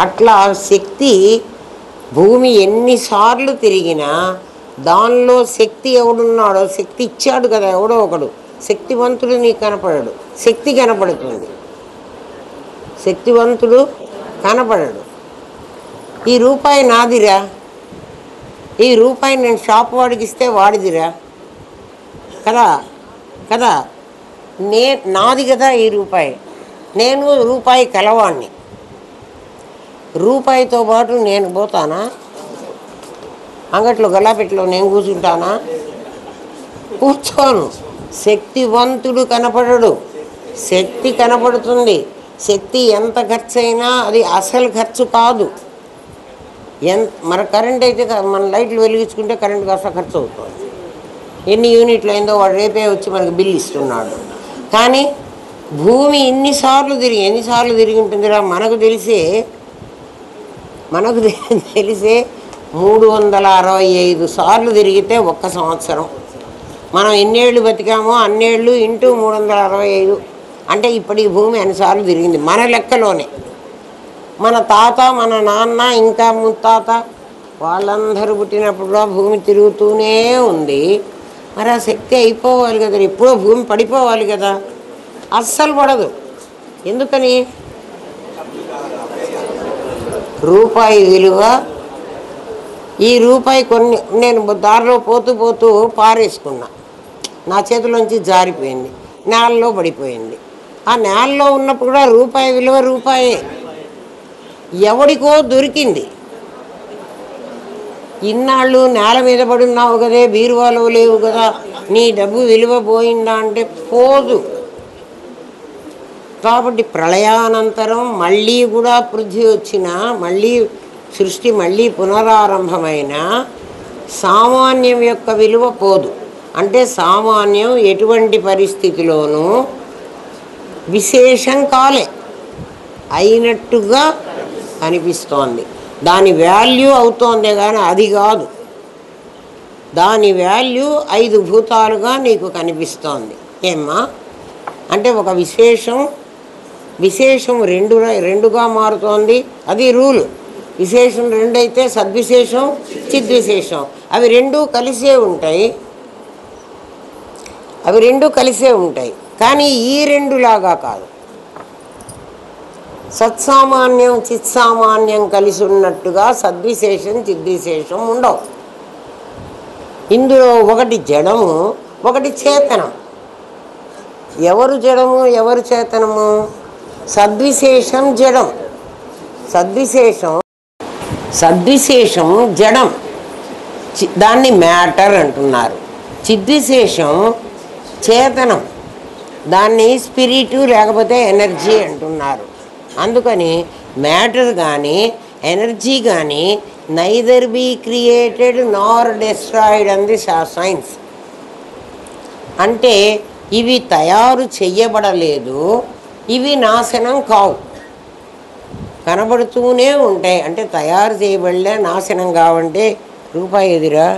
[SPEAKER 1] అట్లా శక్తి భూమి ఎన్నిసార్లు తిరిగినా దానిలో శక్తి ఎవడున్నాడో, శక్తి ఇచ్చాడు కదా ఎవడో ఒకడు, శక్తివంతుడు నీకు కనపడడు, శక్తి కనపడుతుంది, శక్తివంతుడు కనపడడు. ఈ రూపాయి నాదిరా, ఈ రూపాయి నేను షాప్ వాడికి ఇస్తే వాడిదిరా కదా కదా, నాది కదా ఈ రూపాయి, నేను రూపాయి కలవాణ్ణి. రూపాయితో పాటు నేను పోతానా? అంగట్లో గల్లాపెట్లో నేను కూర్చుంటానా? కూర్చోను. శక్తివంతుడు కనపడడు, శక్తి కనపడుతుంది. శక్తి ఎంత ఖర్చు అయినా అది అసలు ఖర్చు కాదు. మన కరెంట్ అయితే మన లైట్లు వెలిగించుకుంటే కరెంట్ కాస్త ఖర్చు అవుతుంది. ఎన్ని యూనిట్లు అయిందో వాడు రేపే వచ్చి మనకి బిల్లు ఇస్తున్నాడు. కానీ భూమి ఎన్నిసార్లు తిరిగి ఉంటుందిరా? మనకు తెలిసే 365 సార్లు తిరిగితే ఒక్క సంవత్సరం. మనం ఎన్నేళ్ళు బతికామో అన్నేళ్ళు ఇంటూ 365 అంటే ఇప్పటి భూమి అన్నిసార్లు తిరిగింది మన లెక్కలోనే. మన తాత, మన నాన్న, ఇంకా ముత్తాత వాళ్ళందరూ పుట్టినప్పుడు కూడా భూమి తిరుగుతూనే ఉంది. మరి ఆ శక్తి అయిపోవాలి కదా, ఎప్పుడో భూమి పడిపోవాలి కదా. అస్సలు పడదు. ఎందుకని? రూపాయి విలువ. ఈ రూపాయి నేను దారిలో పోతూ పారేసుకున్నా, నా చేతిలోంచి జారిపోయింది, నేలలో పడిపోయింది. ఆ నేలలో ఉన్నప్పుడు కూడా రూపాయి విలువ రూపాయే, ఎవడికో దొరికింది. ఇన్నాళ్ళు నేల మీద పడున్నావు కదే, బీరువాలో లేవు కదా, నీ డబ్బు విలువ పోయిందా అంటే పోదు. కాబట్టి ప్రళయానంతరం మళ్ళీ కూడా పృథ్వీ వచ్చినా, మళ్ళీ సృష్టి మళ్ళీ పునరారంభమైన సామాన్యం యొక్క విలువ పోదు. అంటే సామాన్యం ఎటువంటి పరిస్థితిలోనూ విశేషం కాలే, అయినట్టుగా అనిపిస్తోంది. దాని వాల్యూ అవుతోందే కానీ అది కాదు. దాని వాల్యూ 5 భూతాలుగా నీకు కనిపిస్తోంది. ఏమ్మా అంటే ఒక విశేషం రెండుగా మారుతోంది, అది రూలు. విశేషం 2 అయితే సద్విశేషం, చిద్విశేషం, అవి రెండూ కలిసే ఉంటాయి. కానీ ఈ 2 లాగా కాదు. సత్సామాన్యం చిత్సామాన్యం కలిసి ఉన్నట్టుగా సద్విశేషం చిద్విశేషం ఉండవు. ఇందులో ఒకటి జడము, ఒకటి చేతనం. ఎవరు జడము, ఎవరు చేతనము? సద్విశేషం జడం, సద్విశేషం జడం, దాన్ని మ్యాటర్ అంటున్నారు. చిద్విశేషం చేతనం, దాన్ని స్పిరిటు లేకపోతే ఎనర్జీ అంటున్నారు. అందుకని మ్యాటర్ కానీ ఎనర్జీ కానీ neither be created nor destroyed అంది సైన్స్. అంటే ఇవి తయారు చెయ్యబడలేదు, ఇవి నాశనం కావు, కనబడుతూనే ఉంటాయి. అంటే తయారు చేయబడలే, నాశనం కావంటే రూపాయి ఎదురా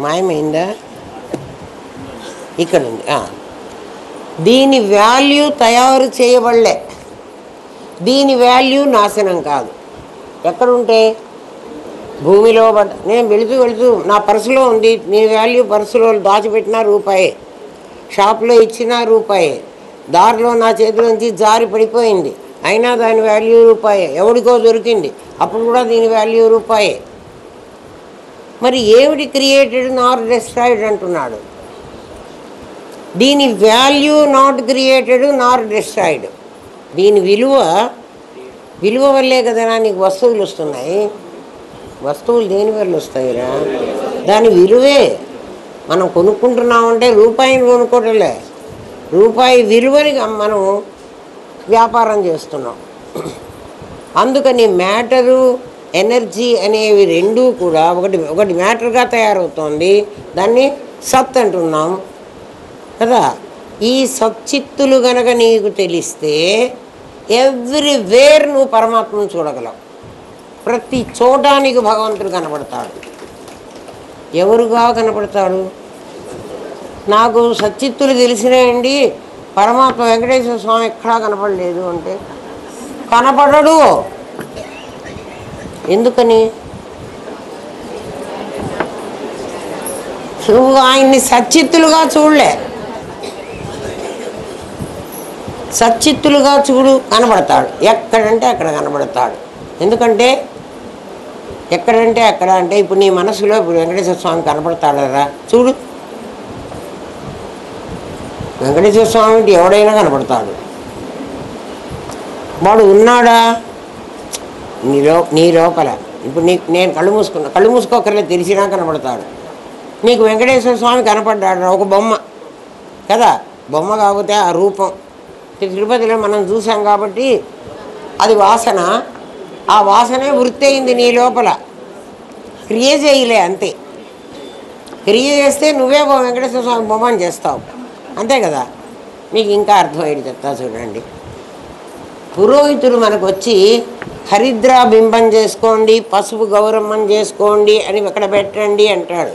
[SPEAKER 1] మాయమైందా? ఇక్కడ ఉంది. దీని వాల్యూ తయారు చేయబడలే, దీని వాల్యూ నాశనం కాదు. ఎక్కడుంటే భూమిలో నేను వెళుతూ నా పర్సులో ఉంది, నీ వాల్యూ పర్సులో దాచిపెట్టిన రూపాయే, షాప్లో ఇచ్చిన రూపాయే, దారిలో నా చేతిలోంచి జారి పడిపోయింది, అయినా దాని వాల్యూ రూపాయే, ఎవడికో దొరికింది, అప్పుడు కూడా దీని వాల్యూ రూపాయే. మరి ఏమిటి క్రియేటెడ్ నాట్ డెస్ట్రాయిడ్ అంటున్నాడు? దీని value not created not destroyed. దీని విలువ వల్లే కదా నీకు వస్తువులు వస్తున్నాయి. వస్తువులు దేని వల్ల వస్తాయిరా? దాని విలువే. మనం కొనుక్కుంటున్నామంటే రూపాయిని కొనుక్కోవటంలే, రూపాయి విలువని మనం వ్యాపారం చేస్తున్నాం. అందుకని మ్యాటరు ఎనర్జీ అనేవి రెండూ కూడా ఒకటి ఒకటి మ్యాటర్గా తయారవుతోంది. దాన్ని సత్ అంటున్నాం కదా. ఈ సచ్చిత్తులు గనక నీకు తెలిస్తే ఎవ్రీవేర్ నువ్వు పరమాత్మను చూడగలవు. ప్రతి చోటానికి భగవంతుడు కనపడతాడు. ఎవరుగా కనపడతాడు? నాకు సచ్చిత్తులు తెలిసినాయండి, పరమాత్మ వెంకటేశ్వర స్వామి ఎక్కడా కనపడలేదు అంటే కనపడడు. ఎందుకని? నువ్వు ఆయన్ని సచ్చిత్తులుగా చూడలే. సచ్చిత్తులుగా చూడు, కనబడతాడు. ఎక్కడంటే అక్కడ కనబడతాడు. ఎందుకంటే ఎక్కడంటే అక్కడ అంటే ఇప్పుడు నీ మనసులో ఇప్పుడు వెంకటేశ్వర స్వామి కనపడతాడు కదా, చూడు. వెంకటేశ్వర స్వామి ఎవడైనా కనపడతాడు. వాడు ఉన్నాడా నీ లోపల? ఇప్పుడు నేను కళ్ళు మూసుకోకర్లేదు, తెలిసినా కనపడతాడు. నీకు వెంకటేశ్వర స్వామి కనపడ్డాడు, ఒక బొమ్మ కదా, బొమ్మ కాకపోతే ఆ రూపం. తిరుపతిలో మనం చూసాం కాబట్టి అది వాసన. ఆ వాసనే వృత్తి అయింది నీ లోపల. క్రియ చేయలే, అంతే. క్రియ చేస్తే నువ్వే వెంకటేశ్వర స్వామి బొమ్మని చేస్తావు, అంతే కదా. మీకు ఇంకా అర్థమయ్యేది చెప్తా చూడండి. పురోహితుడు మనకు వచ్చి హరిద్రా బింబం చేసుకోండి, పసుపు గౌరమ్మం చేసుకోండి అని ఇక్కడ పెట్టండి అంటాడు.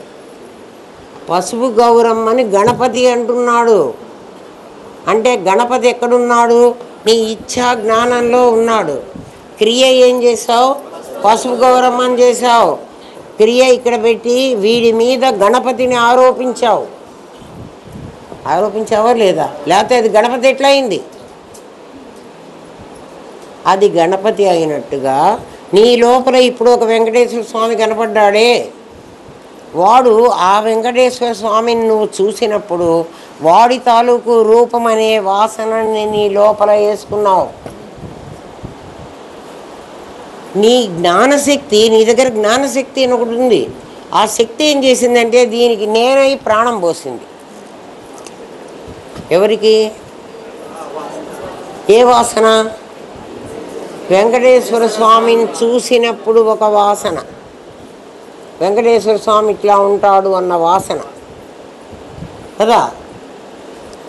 [SPEAKER 1] పసుపు గౌరమ్మని గణపతి అంటున్నాడు. అంటే గణపతి ఎక్కడున్నాడు? నీ ఇచ్ఛా జ్ఞానంలో ఉన్నాడు. క్రియ ఏం చేసావు? పసుపు గౌరమ్మని చేసావు. క్రియ ఇక్కడ పెట్టి వీడి మీద గణపతిని ఆరోపించావు. ఆరోపించావా లేదా? లేకపోతే అది గణపతి ఎట్లా అయింది? అది గణపతి అయినట్టుగా నీ లోపల ఇప్పుడు ఒక వెంకటేశ్వర స్వామి కనపడ్డాడే, వాడు ఆ వెంకటేశ్వర స్వామిని నువ్వు చూసినప్పుడు వాడి తాలూకు రూపం అనే వాసనని నీ లోపల వేసుకున్నావు. నీ జ్ఞానశక్తి, నీ దగ్గర జ్ఞానశక్తి అని ఒకటి ఉంది. ఆ శక్తి ఏం చేసిందంటే దీనికి నేనై ప్రాణం పోసింది. ఎవరికి? ఏ వాసన? వెంకటేశ్వర స్వామిని చూసినప్పుడు ఒక వాసన, వెంకటేశ్వర స్వామి ఇట్లా ఉంటాడు అన్న వాసన కదా.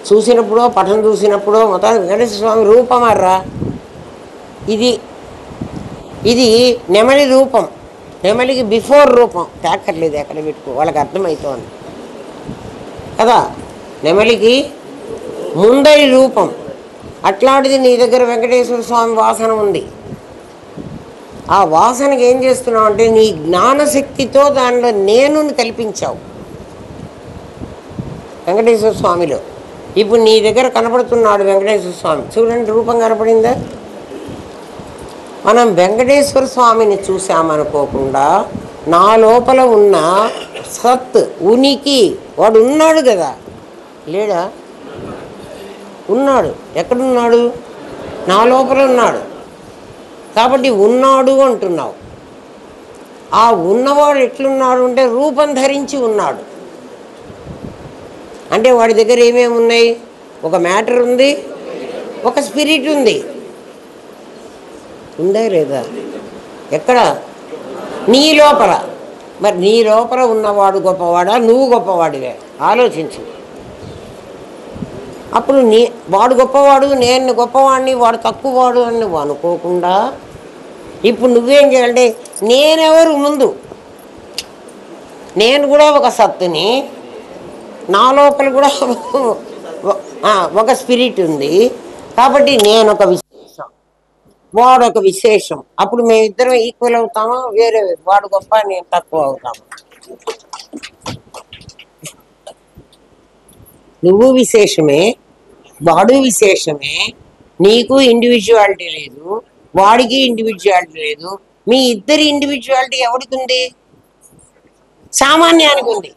[SPEAKER 1] చూసినప్పుడో పఠం చూసినప్పుడో మొత్తం వెంకటేశ్వర స్వామి రూపమర్రా. ఇది నెమలి రూపం. నెమలికి బిఫోర్ రూపం తేక్కర్లేదు, ఎక్కడ పెట్టుకో, వాళ్ళకి అర్థమవుతోంది కదా. నెమలికి ముందరి రూపం. అట్లాంటిది నీ దగ్గర వెంకటేశ్వర స్వామి వాసన ఉంది. ఆ వాసనకి ఏం చేస్తున్నావు అంటే నీ జ్ఞానశక్తితో దానిలో నేను కల్పించావు వెంకటేశ్వర స్వామిలో. ఇప్పుడు నీ దగ్గర కనపడుతున్నాడు వెంకటేశ్వర స్వామి. చూడండి, రూపం కనపడిందా? మనం వెంకటేశ్వర స్వామిని చూసామనుకోకుండా నా లోపల ఉన్న సత్, ఉనికి, వాడు ఉన్నాడు కదా. లేడా? ఉన్నాడు. ఎక్కడున్నాడు? నా లోపల ఉన్నాడు. కాబట్టి ఉన్నాడు అంటున్నావు. ఆ ఉన్నవాడు ఎట్లున్నాడు అంటే రూపం ధరించి ఉన్నాడు. అంటే వాడి దగ్గర ఏమేమి ఉన్నాయి? ఒక మ్యాటర్ ఉంది, ఒక స్పిరిట్ ఉంది. ఉందా లేదా? ఎక్కడ? నీ లోపల. మరి నీ లోపల ఉన్నవాడు గొప్పవాడా, నువ్వు గొప్పవాడివే? ఆలోచించు. అప్పుడు వాడు గొప్పవాడు, నేను గొప్పవాడిని, వాడు తక్కువవాడు అని నువ్వు అనుకోకుండా ఇప్పుడు నువ్వేం చేయాలంటే నేనెవరు ముందు? నేను కూడా ఒక సత్తుని, నా లోపల కూడా ఒక స్పిరిట్ ఉంది. కాబట్టి నేను ఒక విశేషం, వాడు ఒక విశేషం. అప్పుడు మేమిద్దరం ఈక్వల్ అవుతామా? వేరే వాడు గొప్ప, నేను తక్కువ అవుతాము. నువ్వు విశేషమే, వాడు విశేషమే. నీకు ఇండివిజువాలిటీ లేదు, వాడికి ఇండివిజువాలిటీ లేదు. మీ ఇద్దరి ఇండివిజువాలిటీ ఎవరికి ఉంది? సామాన్యానికి ఉంది.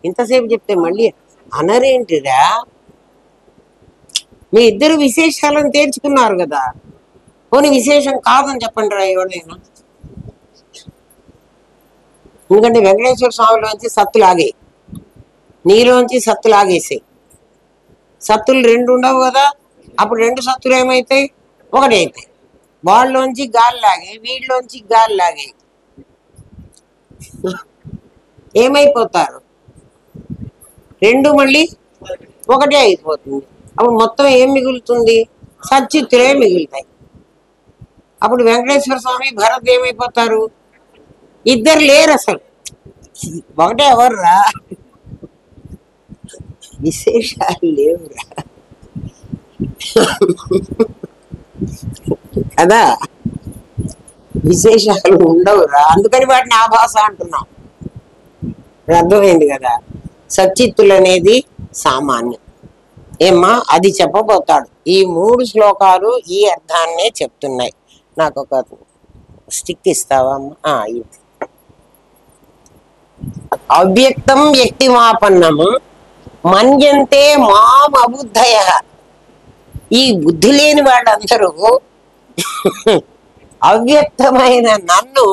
[SPEAKER 1] ఇంతసేపు చెప్తే మళ్ళీ అనరేంటిదా? మీ ఇద్దరు విశేషాలను తేల్చుకున్నారు కదా. పోనీ విశేషం కాదని చెప్పండి రా ఎవరైనా. ఎందుకంటే వెంకటేశ్వర స్వామిలోంచి సత్తు లాగాయి, నీలోంచి సత్తు లాగేసాయి. సత్తులు రెండు ఉండవు కదా. అప్పుడు రెండు సత్తులు ఏమైతాయి? ఒకటి అవుతాయి. వాళ్ళలోంచి గాలి లాగాయి, వీళ్ళలోంచి గాలి లాగాయి. ఏమైపోతారు? రెండు మళ్ళీ ఒకటే అయిపోతుంది. అప్పుడు మొత్తం ఏం మిగులుతుంది? సచ్చిత్తులే మిగులుతాయి. అప్పుడు వెంకటేశ్వర స్వామి భరత్ ఏమైపోతారు? ఇద్దరు లేరు అసలు, ఒకటే. ఎవర్రా? విశేషాలు లేవురా కదా, విశేషాలు ఉండవురా, అందుకని వాటిని ఆభాస అంటున్నాం. అర్థమైంది కదా. సచ్చిత్తులు అనేది సామాన్యం. ఏమ్మా, అది చెప్పబోతాడు. ఈ 3 శ్లోకాలు ఈ అర్థాన్నే చెప్తున్నాయి. నాకు ఒక స్టిక్ ఇస్తావా అమ్మా? అవ్యక్తం వ్యక్తిమాపన్నము మన్యంతే మాం అబుద్ధయ. ఈ బుద్ధి లేని వాళ్ళందరూ అవ్యక్తమైన నన్ను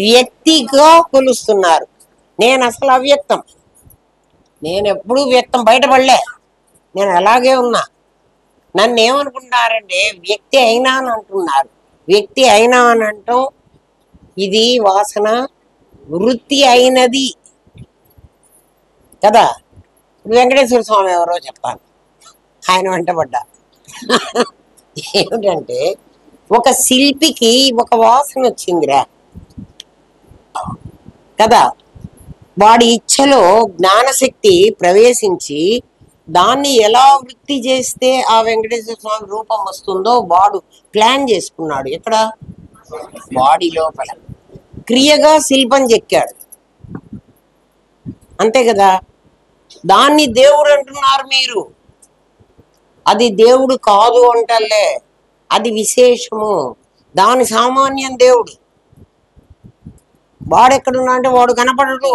[SPEAKER 1] వ్యక్తిగా కొలుస్తున్నారు. నేను అసలు అవ్యక్తం, నేను ఎప్పుడూ వ్యక్తం, బయటపడలే, నేను అలాగే ఉన్నా. నన్ను ఏమనుకుంటున్నారంటే వ్యక్తి అయినా అని అంటున్నారు. వ్యక్తి అయినా అని అంటాం, ఇది వాసన వృత్తి అయినది కదా. వెంకటేశ్వర స్వామి ఎవరో చెప్పాలి, ఆయన వెంటబడ్డా. ఏమిటంటే ఒక శిల్పికి ఒక వాసన వచ్చిందిరా కదా, వాడి ఇచ్ఛలో జ్ఞానశక్తి ప్రవేశించి దాన్ని ఎలా వృత్తి చేస్తే ఆ వెంకటేశ్వర స్వామి రూపం వస్తుందో వాడు ప్లాన్ చేసుకున్నాడు. ఎక్కడ? వాడి లోపల క్రియగా శిల్పం చెక్కాడు, అంతే కదా. దాన్ని దేవుడు అంటున్నారు మీరు. అది దేవుడు కాదు అంటలే, అది విశేషము, దాని సామాన్యం దేవుడు. వాడెక్కడున్నా అంటే వాడు కనపడడు.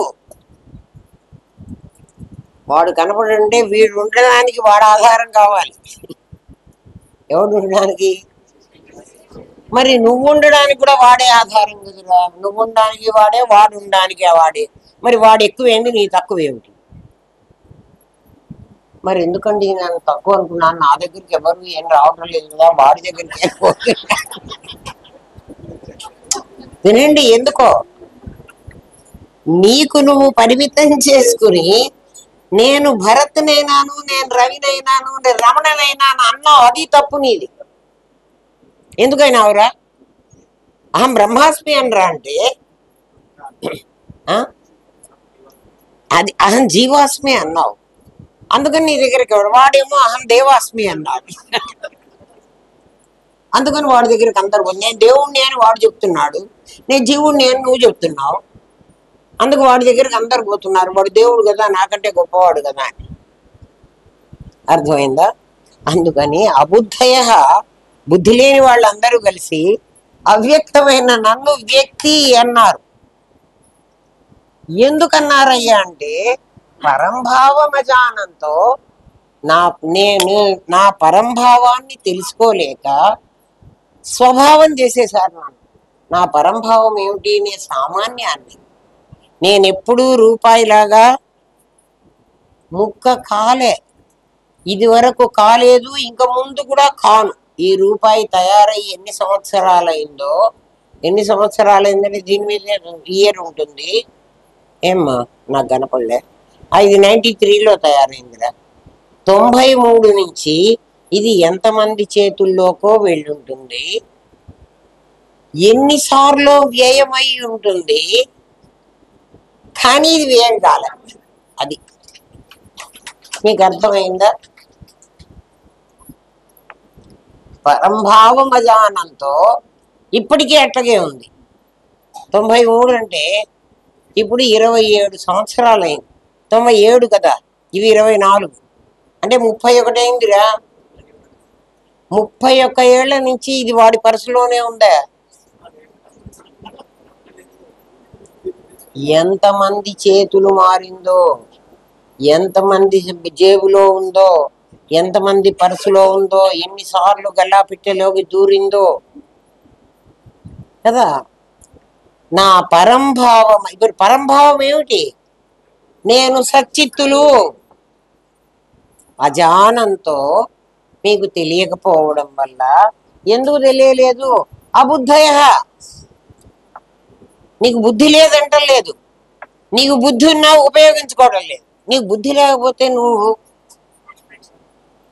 [SPEAKER 1] వాడు కనపడంటే వీడు ఉండడానికి వాడు ఆధారం కావాలి. ఎవడు ఉండడానికి? మరి నువ్వు ఉండడానికి కూడా వాడే ఆధారం కదరా. నువ్వు ఉండడానికి వాడే, వాడు ఉండడానికి వాడే. మరి వాడు ఎక్కువేంటి, నీ తక్కువేమిటి? మరి ఎందుకండి నేను తక్కువ అనుకున్నాను, నా దగ్గరికి ఎవరు ఏం రావడం లేదు కదా, వాడి దగ్గరికి వినండి. ఎందుకో నీకు నువ్వు పరిమితం చేసుకుని నేను భరత్నైనాను, నేను రవినైనాను, నేను రమణనైనాను అన్నావు, అది తప్పు నీది. ఎందుకైనావురా? అహం బ్రహ్మాస్మి అనరా అంటే అది అహం జీవాస్మి అన్నావు. అందుకని నీ దగ్గరికి వాడేమో అహం దేవాస్మి అన్నాడు. అందుకని వాడి దగ్గరికి అందరు నేను దేవుణ్ణి అని వాడు చెప్తున్నాడు, నేను జీవుణ్ణి అని నువ్వు చెప్తున్నావు. అందుకు వాడి దగ్గరికి అందరు పోతున్నారు. వాడు దేవుడు కదా, నాకంటే గొప్పవాడు కదా అని. అర్థమైందా? అందుకని అబుద్ధయ, బుద్ధి లేని వాళ్ళందరూ కలిసి అవ్యక్తమైన నన్ను వ్యక్తి అన్నారు. ఎందుకన్నారయ్యా అంటే పరంభావమజానంతో నేను నా పరంభావాన్ని తెలుసుకోలేక స్వభావం చేసేసారు నన్ను. నా పరంభావం ఏమిటి? నేను సామాన్యాన్ని. నేనెప్పుడూ రూపాయిలాగా ముక్క కాలే, ఇది వరకు కాలేదు, ఇంక ముందు కూడా కాను. ఈ రూపాయి తయారై ఎన్ని సంవత్సరాలైందంటే దీని మీద ఇయర్ ఉంటుంది. ఏమ్మా నాకు కనపడలే. ఇది 93లో తయారైందిరా. 93 నుంచి ఇది ఎంతమంది చేతుల్లోకో వెళ్ళుంటుంది, ఎన్నిసార్లు వ్యయమై ఉంటుంది, కానీ ఇది వ్యయం కాలే. అది మీకు అర్థమైందా? పరంభావం అజానంతో ఇప్పటికీ అట్లాగే ఉంది. 93 అంటే ఇప్పుడు 27 సంవత్సరాలైంది. 97 కదా, ఇవి 24 అంటే 31 అయిందిరా. 31 ఏళ్ల నుంచి ఇది వాడి పర్సులోనే ఉందా? ఎంతమంది చేతులు మారిందో, ఎంతమంది జేబులో ఉందో, ఎంతమంది పర్సులో ఉందో, ఎన్నిసార్లు గల్లాపిట్టెలోకి దూరిందో కదా. నా పరంభావం, ఇప్పుడు పరంభావం ఏమిటి? నేను సచ్చిత్తులు. అజానంతో మీకు తెలియకపోవడం వల్ల. ఎందుకు తెలియలేదు? అబుద్ధయ, నీకు బుద్ధి లేదంటలేదు, నీకు బుద్ధి ఉన్నా ఉపయోగించుకోవడం లేదు. నీకు బుద్ధి లేకపోతే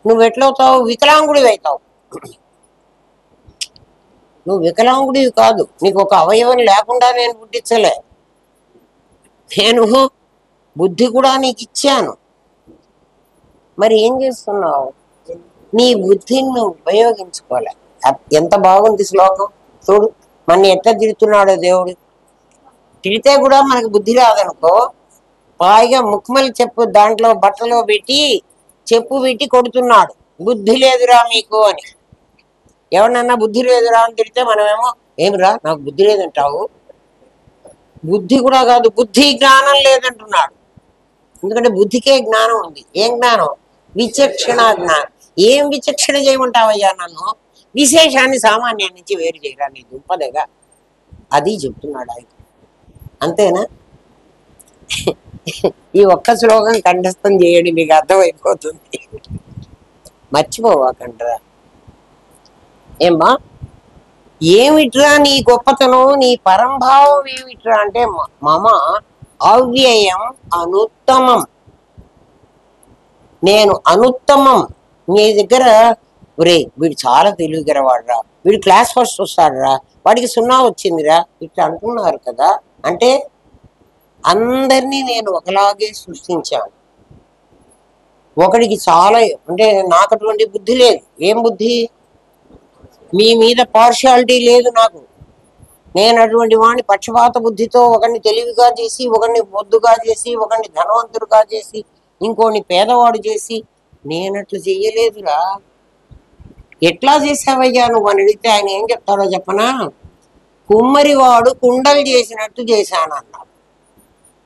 [SPEAKER 1] నువ్వు ఎట్లవుతావు? వికలాంగుడివి అవుతావు. నువ్వు వికలాంగుడివి కాదు, నీకు ఒక అవయవం లేకుండా నేను పుట్టించలే. నేను బుద్ధి కూడా నీకు ఇచ్చాను. మరి ఏం చేస్తున్నావు? నీ బుద్ధిని నువ్వు ఉపయోగించుకోలే. ఎంత బాగుంది శ్లోకం చూడు. మన ఎట్లా తిడుతున్నాడో దేవుడు. తిడితే కూడా మనకు బుద్ధి రాదనుకో, పైగా ముక్కుమలి చెప్పు దాంట్లో బట్టలో పెట్టి చెప్పు పెట్టి కొడుతున్నాడు, బుద్ధి లేదురా మీకు అని. ఎవరినన్నా బుద్ధి లేదురా అని తిడితే మనమేమో ఏమిరా నాకు బుద్ధి లేదంటావు. బుద్ధి కూడా కాదు, బుద్ధి జ్ఞానం లేదంటున్నాడు. ఎందుకంటే బుద్ధికే జ్ఞానం ఉంది. ఏం జ్ఞానం? విచక్షణ జ్ఞానం. ఏం విచక్షణ చేయమంటావయ్యా నన్ను? విశేషాన్ని సామాన్యాన్ని నుంచి వేరు చేయరా నీ దుంపదగా, అది చెప్తున్నాడు ఆయన. అంతేనా? ఈ ఒక్క శ్లోకం కంఠస్థం చేయడం మీకు అర్థమైపోతుంది. మర్చిపోవాకంటరా. ఏమ్మా, ఏమిట్రా నీ గొప్పతనం, నీ పరంభావం ఏమిట్రా అంటే మమ అవ్యయం అనుత్తమం. నేను అనుత్తమం. నీ దగ్గర ఒరే వీడు చాలా తెలివిగలవాడురా, వీడు క్లాస్ ఫస్ట్ వస్తాడురా, వాడికి 0 వచ్చిందిరా, ఇట్లా అంటున్నారు కదా. అంటే అందరినీ నేను ఒకలాగే సృష్టించాను. ఒకడికి చాలా, అంటే నాకు అటువంటి బుద్ధి లేదు. ఏం బుద్ధి? మీ మీద పార్షియాలిటీ లేదు నాకు. నేను అటువంటి వాడిని పక్షపాత బుద్ధితో ఒకరిని తెలివిగా చేసి, ఒకరిని బొద్దుగా చేసి, ఒకరిని ధనవంతుడుగా చేసి, ఇంకోని పేదవాడు చేసి నేనట్లు చెయ్యలేదురా. ఎట్లా చేసావయ్యా నువ్వు అని అడిగితే ఆయన ఏం చెప్తాడో చెప్పనా? కుమ్మరివాడు కుండలు చేసినట్టు చేశాను అన్నాడు.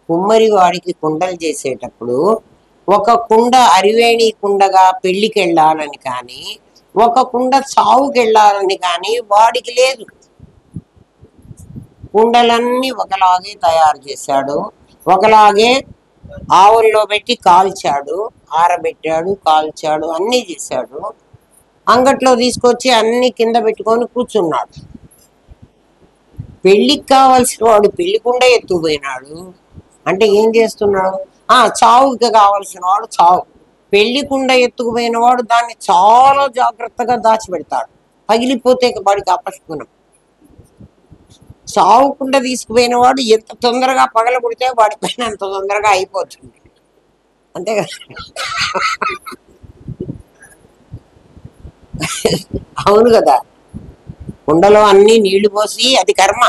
[SPEAKER 1] కుమ్మరివాడికి కుండలు చేసేటప్పుడు ఒక కుండ అరివేణి కుండగా పెళ్లికి వెళ్ళాలని కానీ, ఒక కుండ చావుకి వెళ్ళాలని కానీ వాడికి లేదు. కుండలన్నీ ఒకలాగే తయారు చేశాడు, ఒకలాగే ఆవుల్లో పెట్టి కాల్చాడు, ఆరబెట్టాడు, కాల్చాడు, అన్నీ చేశాడు. అంగట్లో తీసుకొచ్చి అన్ని కింద పెట్టుకొని కూర్చున్నాడు. పెళ్లికి కావాల్సిన వాడు పెళ్లికుండా ఎత్తుకుపోయినాడు. అంటే ఏం చేస్తున్నాడు? చావుకి కావాల్సిన వాడు చావు, పెళ్లికుండా ఎత్తుకుపోయిన వాడు దాన్ని చాలా జాగ్రత్తగా దాచిపెడతాడు, పగిలిపోతే వాడికి అపశకునం. చావుకుండా తీసుకుపోయిన వాడు ఎంత తొందరగా పగలగొడితే వాడి పైన అంత తొందరగా అయిపోతుంది. అంతే కదా? అవును కదా. కుండలో అన్ని నీళ్లు పోసి అది కర్మ.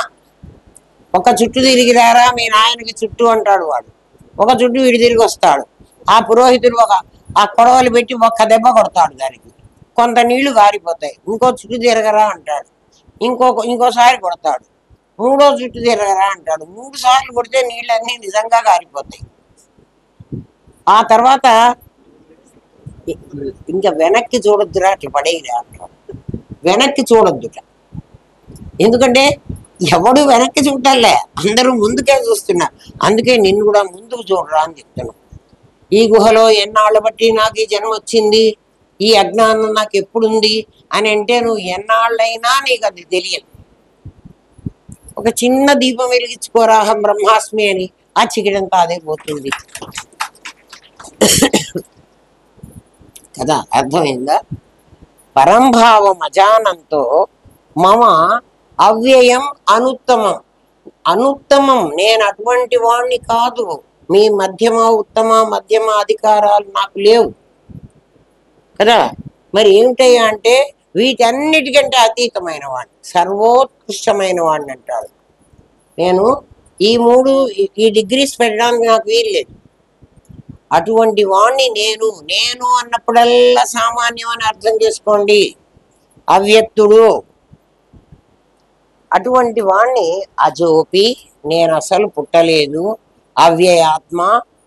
[SPEAKER 1] ఒక చుట్టూ తిరిగిరారా మీ నాయనకి చుట్టూ అంటాడు వాడు, ఒక చుట్టూ వీడి తిరిగి వస్తాడు. ఆ పురోహితుడు ఆ కొడవలు పెట్టి ఒక్క దెబ్బ కొడతాడు, దానికి కొంత నీళ్లు గారిపోతాయి. ఇంకో చుట్టూ తిరగరా అంటాడు, ఇంకోసారి కొడతాడు. మూడో చుట్టూ తిరగరా అంటాడు, 3 సార్లు కొడితే నీళ్ళన్నీ నిజంగా గారిపోతాయి. ఆ తర్వాత ఇంకా వెనక్కి చూడొద్దురా, అట్లా పడేయరా అంటాడు. వెనక్కి చూడొద్దుట, ఎందుకంటే ఎవడు వెనక్కి చూడాలే, అందరూ ముందుకే చూస్తున్నారు. అందుకే నిన్ను కూడా ముందుకు చూడరా అని చెప్తున్నాను. ఈ గుహలో ఎన్నాళ్ళు బట్టి నాకు ఈ జన్మ వచ్చింది, ఈ అజ్ఞానం నాకు ఎప్పుడుంది అని అంటే నువ్వు ఎన్నాళ్ళైనా నీకు అది తెలియదు. ఒక చిన్న దీపం వెలిగించుకోరా, అహం బ్రహ్మాస్మి అని, ఆ చికిడంతా అదే పోతుంది కదా. అర్థమైందా? పరంభావం అజానంతో మమ అవ్యయం అనుత్తమం. అనుత్తమం, నేను అటువంటి వాణ్ణి కాదు. మీ మధ్యమ ఉత్తమ మధ్యమ అధికారాలు నాకు లేవు కదా. మరి ఏమిటయ్యా అంటే వీటన్నిటికంటే అతీతమైన వాడిని, సర్వోత్కృష్టమైన వాడిని అంటాడు. నేను ఈ డిగ్రీస్ పెట్టడానికి నాకు వీల్లేదు. అటువంటి వాణ్ణి నేను అన్నప్పుడల్లా సామాన్యం అని అర్థం చేసుకోండి, అవ్యక్తుడు. అటువంటి వాణ్ణి అజోపి, నేను అసలు పుట్టలేదు. అవ్యయాత్మ,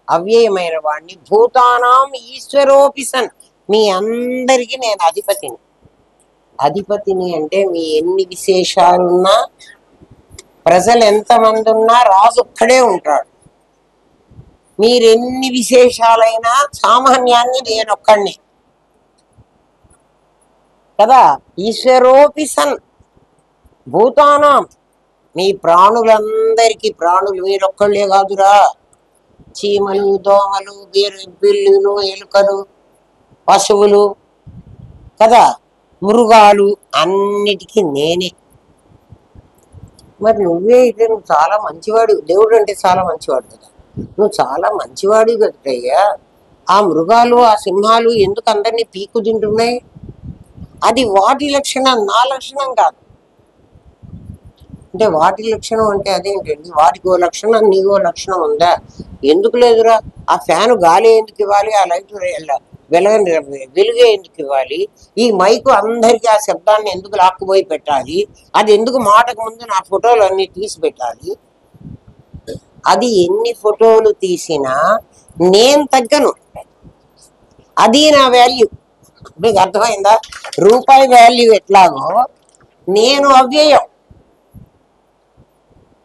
[SPEAKER 1] అవ్యయమైన వాణ్ణి. భూతానాం ఈశ్వరోపి సన్, మీ అందరికీ నేను అధిపతిని. అధిపతిని అంటే మీ ఎన్ని విశేషాలున్నా, ప్రజలు ఎంతమంది ఉన్నా రాజు ఒక్కడే ఉంటాడు. మీరెన్ని విశేషాలైనా సామాన్యాన్ని నేనొక్కడిని కదా. ఈశ్వరోపి సన్ భూతానాం, మీ ప్రాణులందరికీ, ప్రాణులు మీరొక్కళ్ళే కాదురా, చీమలు, దోమలు, బిల్లులు, ఎలుకలు, పశువులు కదా, మృగాలు, అన్నిటికీ నేనే. మరి నువ్వే అయితే నువ్వు చాలా మంచివాడు, దేవుడు అంటే చాలా మంచివాడు కదా, నువ్వు చాలా మంచివాడు కదయ్యా. ఆ మృగాలు, ఆ సింహాలు ఎందుకు అందరినీ పీకు తింటున్నాయి? అది వాటి లక్షణం, నా లక్షణం కాదు. అంటే వాటి లక్షణం అంటే అదేంటండి? వాటికి ఓ లక్షణం, నీకో లక్షణం ఉందా? ఎందుకు లేదురా? ఆ ఫ్యాను గాలి ఎందుకు ఇవ్వాలి? ఆ లైట్ వెలుగే ఎందుకు ఇవ్వాలి? ఈ మైకు అందరికీ ఆ శబ్దాన్ని ఎందుకు లాక్కుపోయి పెట్టాలి? అది ఎందుకు మాటకు ముందు నా ఫోటోలు అన్ని తీసి పెట్టాలి? అది ఎన్ని ఫోటోలు తీసినా నేను తగ్గను, అది నా వాల్యూ. మీకు అర్థమైందా? రూపాయి వాల్యూ ఎట్లాగో నేను అవ్యయం.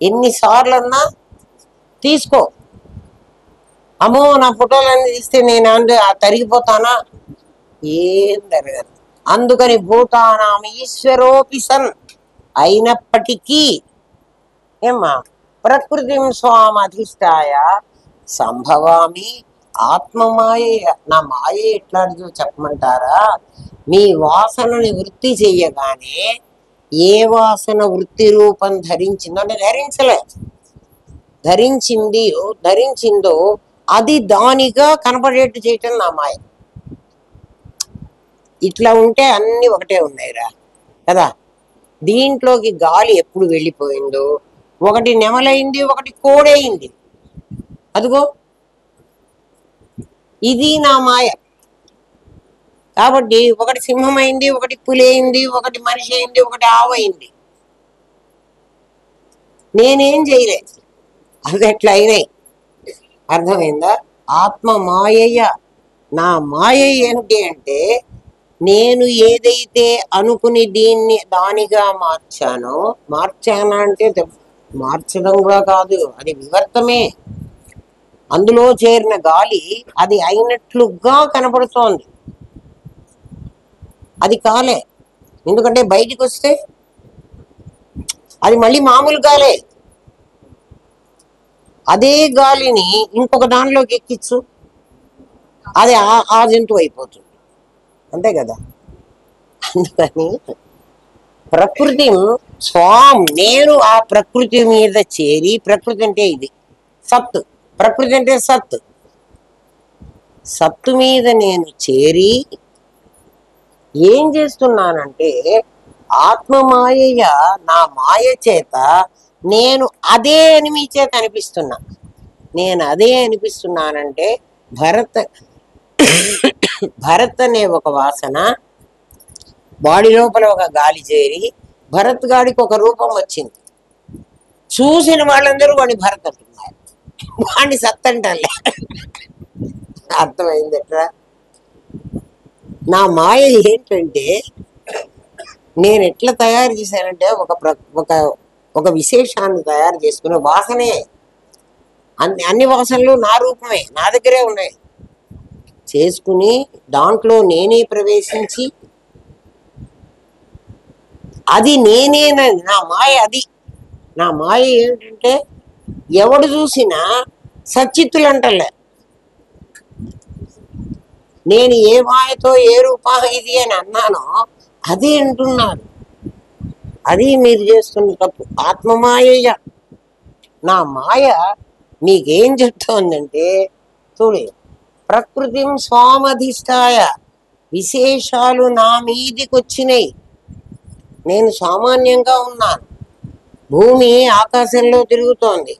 [SPEAKER 1] ఎన్నిసార్లన్నా తీసుకో, అమ్మో నా ఫోటోలన్నీ తీస్తే నేను తరిగిపోతానా? ఏం జరగదు. అందుకని భూతానాం ఈశ్వరోపి సన్, అయినప్పటికీ ఏమ్మా ప్రకృతిం స్వామధిష్టాయ సంభవామి ఆత్మమాయ. నా మాయ ఎట్లాంటిదో చెప్పమంటారా? మీ వాసనని వృత్తి చెయ్యగానే ఏ వాసన వృత్తి రూపం ధరించిందో, అంటే ధరించిందో అది దానిగా కనపడేట్టు చేయటం నా మాయ. ఇట్లా ఉంటే అన్ని ఒకటే ఉన్నాయిరా కదా. దీంట్లోకి గాలి ఎప్పుడు వెళ్ళిపోయిందో, ఒకటి నెమలైంది, ఒకటి కోడైంది, అదిగో ఇది నా మాయ. కాబట్టి ఒకటి సింహమైంది, ఒకటి పులి అయింది, ఒకటి మనిషి అయింది, ఒకటి ఆవైంది. నేనేం చేయలేదు, అది ఎట్లా అయినాయి. అర్థమైందా? ఆత్మ మాయయ్య. నా మాయ ఏంటి అంటే, నేను ఏదైతే అనుకుని దీన్ని దానిగా మార్చానా అంటే మార్చడం కూడా కాదు, అది వివర్తమే. అందులో చేరిన గాలి అది అయినట్లుగా కనపడుతోంది, అది కాలే. ఎందుకంటే బయటికి వస్తే అది మళ్ళీ మామూలు గాలే. అదే గాలిని ఇంకొక దానిలోకి ఎక్కించు, అది ఆ జంతువు అయిపోతుంది, అంతే కదా. అందుకని ప్రకృతి నేను ఆ ప్రకృతి మీద చేరి, ప్రకృతి అంటే ఇది సత్తు, ప్రకృతి అంటే సత్తు మీద నేను చేరి ఏం చేస్తున్నానంటే, ఆత్మమాయ నా మాయ చేత నేను అదే అని మీ చేత అనిపిస్తున్నా. నేను అదే అనిపిస్తున్నానంటే భరత్ అనే ఒక వాసన బాడీ లోపల ఒక గాలి చేరి భరత్ గాడికి ఒక రూపం వచ్చింది. చూసిన వాళ్ళందరూ వాడిని భరత్ అంటున్నారు, వాడిని సత్ అంటారులే. అర్థమైంది ఎట్లా? నా మాయ ఏంటంటే, నేను ఎట్లా తయారు చేశానంటే ఒక విశేషాన్ని తయారు చేసుకునే వాసనే. అన్ని వాసనలు నా రూపమే, నా దగ్గరే ఉన్నాయి. చేసుకుని దాంట్లో నేనే ప్రవేశించి అది నేనేనని నా మాయ. అది నా మాయ ఏమిటంటే, ఎవడు చూసినా సచ్చిత్తులు అంటలే. నేను ఏ మాయతో ఏ రూపం ఇది అని అన్నానో అది అంటున్నాను. అది మీరు చేస్తున్న తప్పు. ఆత్మమాయ నా మాయ మీకేం చెప్తోందంటే, చూడు, ప్రకృతిం స్వామధిష్టాయ, విశేషాలు నా మీదికి వచ్చినాయి. నేను సామాన్యంగా ఉన్నాను. భూమి ఆకాశంలో తిరుగుతోంది.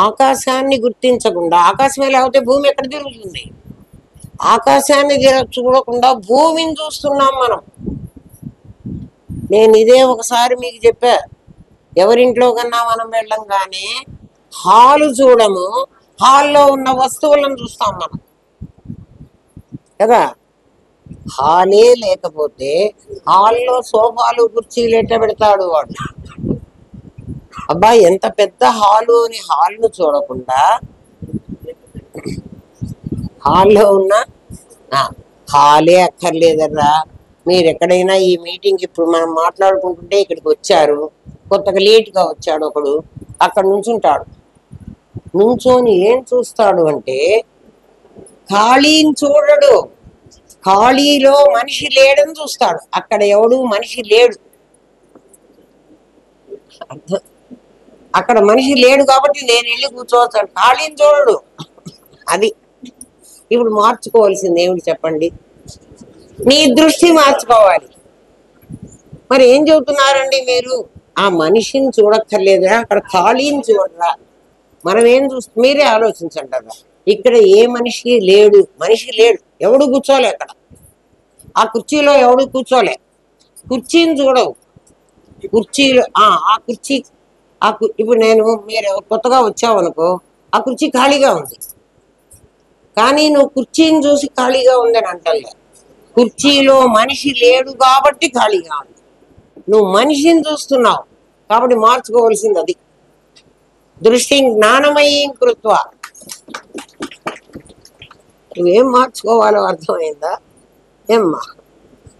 [SPEAKER 1] ఆకాశాన్ని గుర్తించకుండా, ఆకాశమే లేకపోతే భూమి ఎక్కడ తిరుగుతుంది? ఆకాశాన్ని చూడకుండా భూమిని చూస్తున్నాం మనం. నేను ఇదే ఒకసారి మీకు చెప్పా, ఎవరింట్లో కన్నా మనం వెళ్ళంగానే హాలు చూడము, హాల్లో ఉన్న వస్తువులను చూస్తాం మనం కదా. హాలే లేకపోతే హాల్లో సోఫాలు కుర్చీలు ఎట్లా పెడతాడు వాడు? అబ్బాయి ఎంత పెద్ద హాలు అని హాల్ను చూడకుండా హాల్లో ఉన్న హాలే అక్కర్లేదర్రా. మీరు ఎక్కడైనా ఈ మీటింగ్ ఇప్పుడు మనం మాట్లాడుకుంటుంటే ఇక్కడికి వచ్చారు, కొత్తగా లేటుగా వచ్చాడు ఒకడు, అక్కడ నుంచుంటాడు. నుంచొని ఏం చూస్తాడు అంటే ఖాళీని చూడడు, ఖాళీలో మనిషి లేడని చూస్తాడు. అక్కడ ఎవడు మనిషి లేడు, అక్కడ మనిషి లేడు కాబట్టి నేను వెళ్ళి కూర్చోవచ్చాను, ఖాళీని చూడడు. అది ఇప్పుడు మార్చుకోవాల్సింది ఏమిటి చెప్పండి? నీ దృష్టి మార్చుకోవాలి. మరి ఏం చెబుతున్నారండి మీరు? ఆ మనిషిని చూడక్కర్లేదా, అక్కడ ఖాళీని చూడరా? మనం ఏం చూస్తాం మీరే ఆలోచించంటారా? ఇక్కడ ఏ మనిషి లేడు, మనిషి లేడు, ఎవడు కూర్చోలే అక్కడ, ఆ కుర్చీలో ఎవడు కూర్చోలే. కుర్చీని చూడవు, కుర్చీలో ఆ కుర్చీ ఇప్పుడు మీరు కొత్తగా వచ్చావనుకో, ఆ కుర్చీ ఖాళీగా ఉంది, కానీ నువ్వు కుర్చీని చూసి ఖాళీగా ఉందని అంటలే. కుర్చీలో మనిషి లేడు కాబట్టి ఖాళీగా ఉంది, నువ్వు మనిషిని చూస్తున్నావు కాబట్టి మార్చుకోవాల్సింది అది. దృష్టి జ్ఞానమయం కృత్వ. నువ్వేం మార్చుకోవాలో అర్థమైందా ఏమ్మా?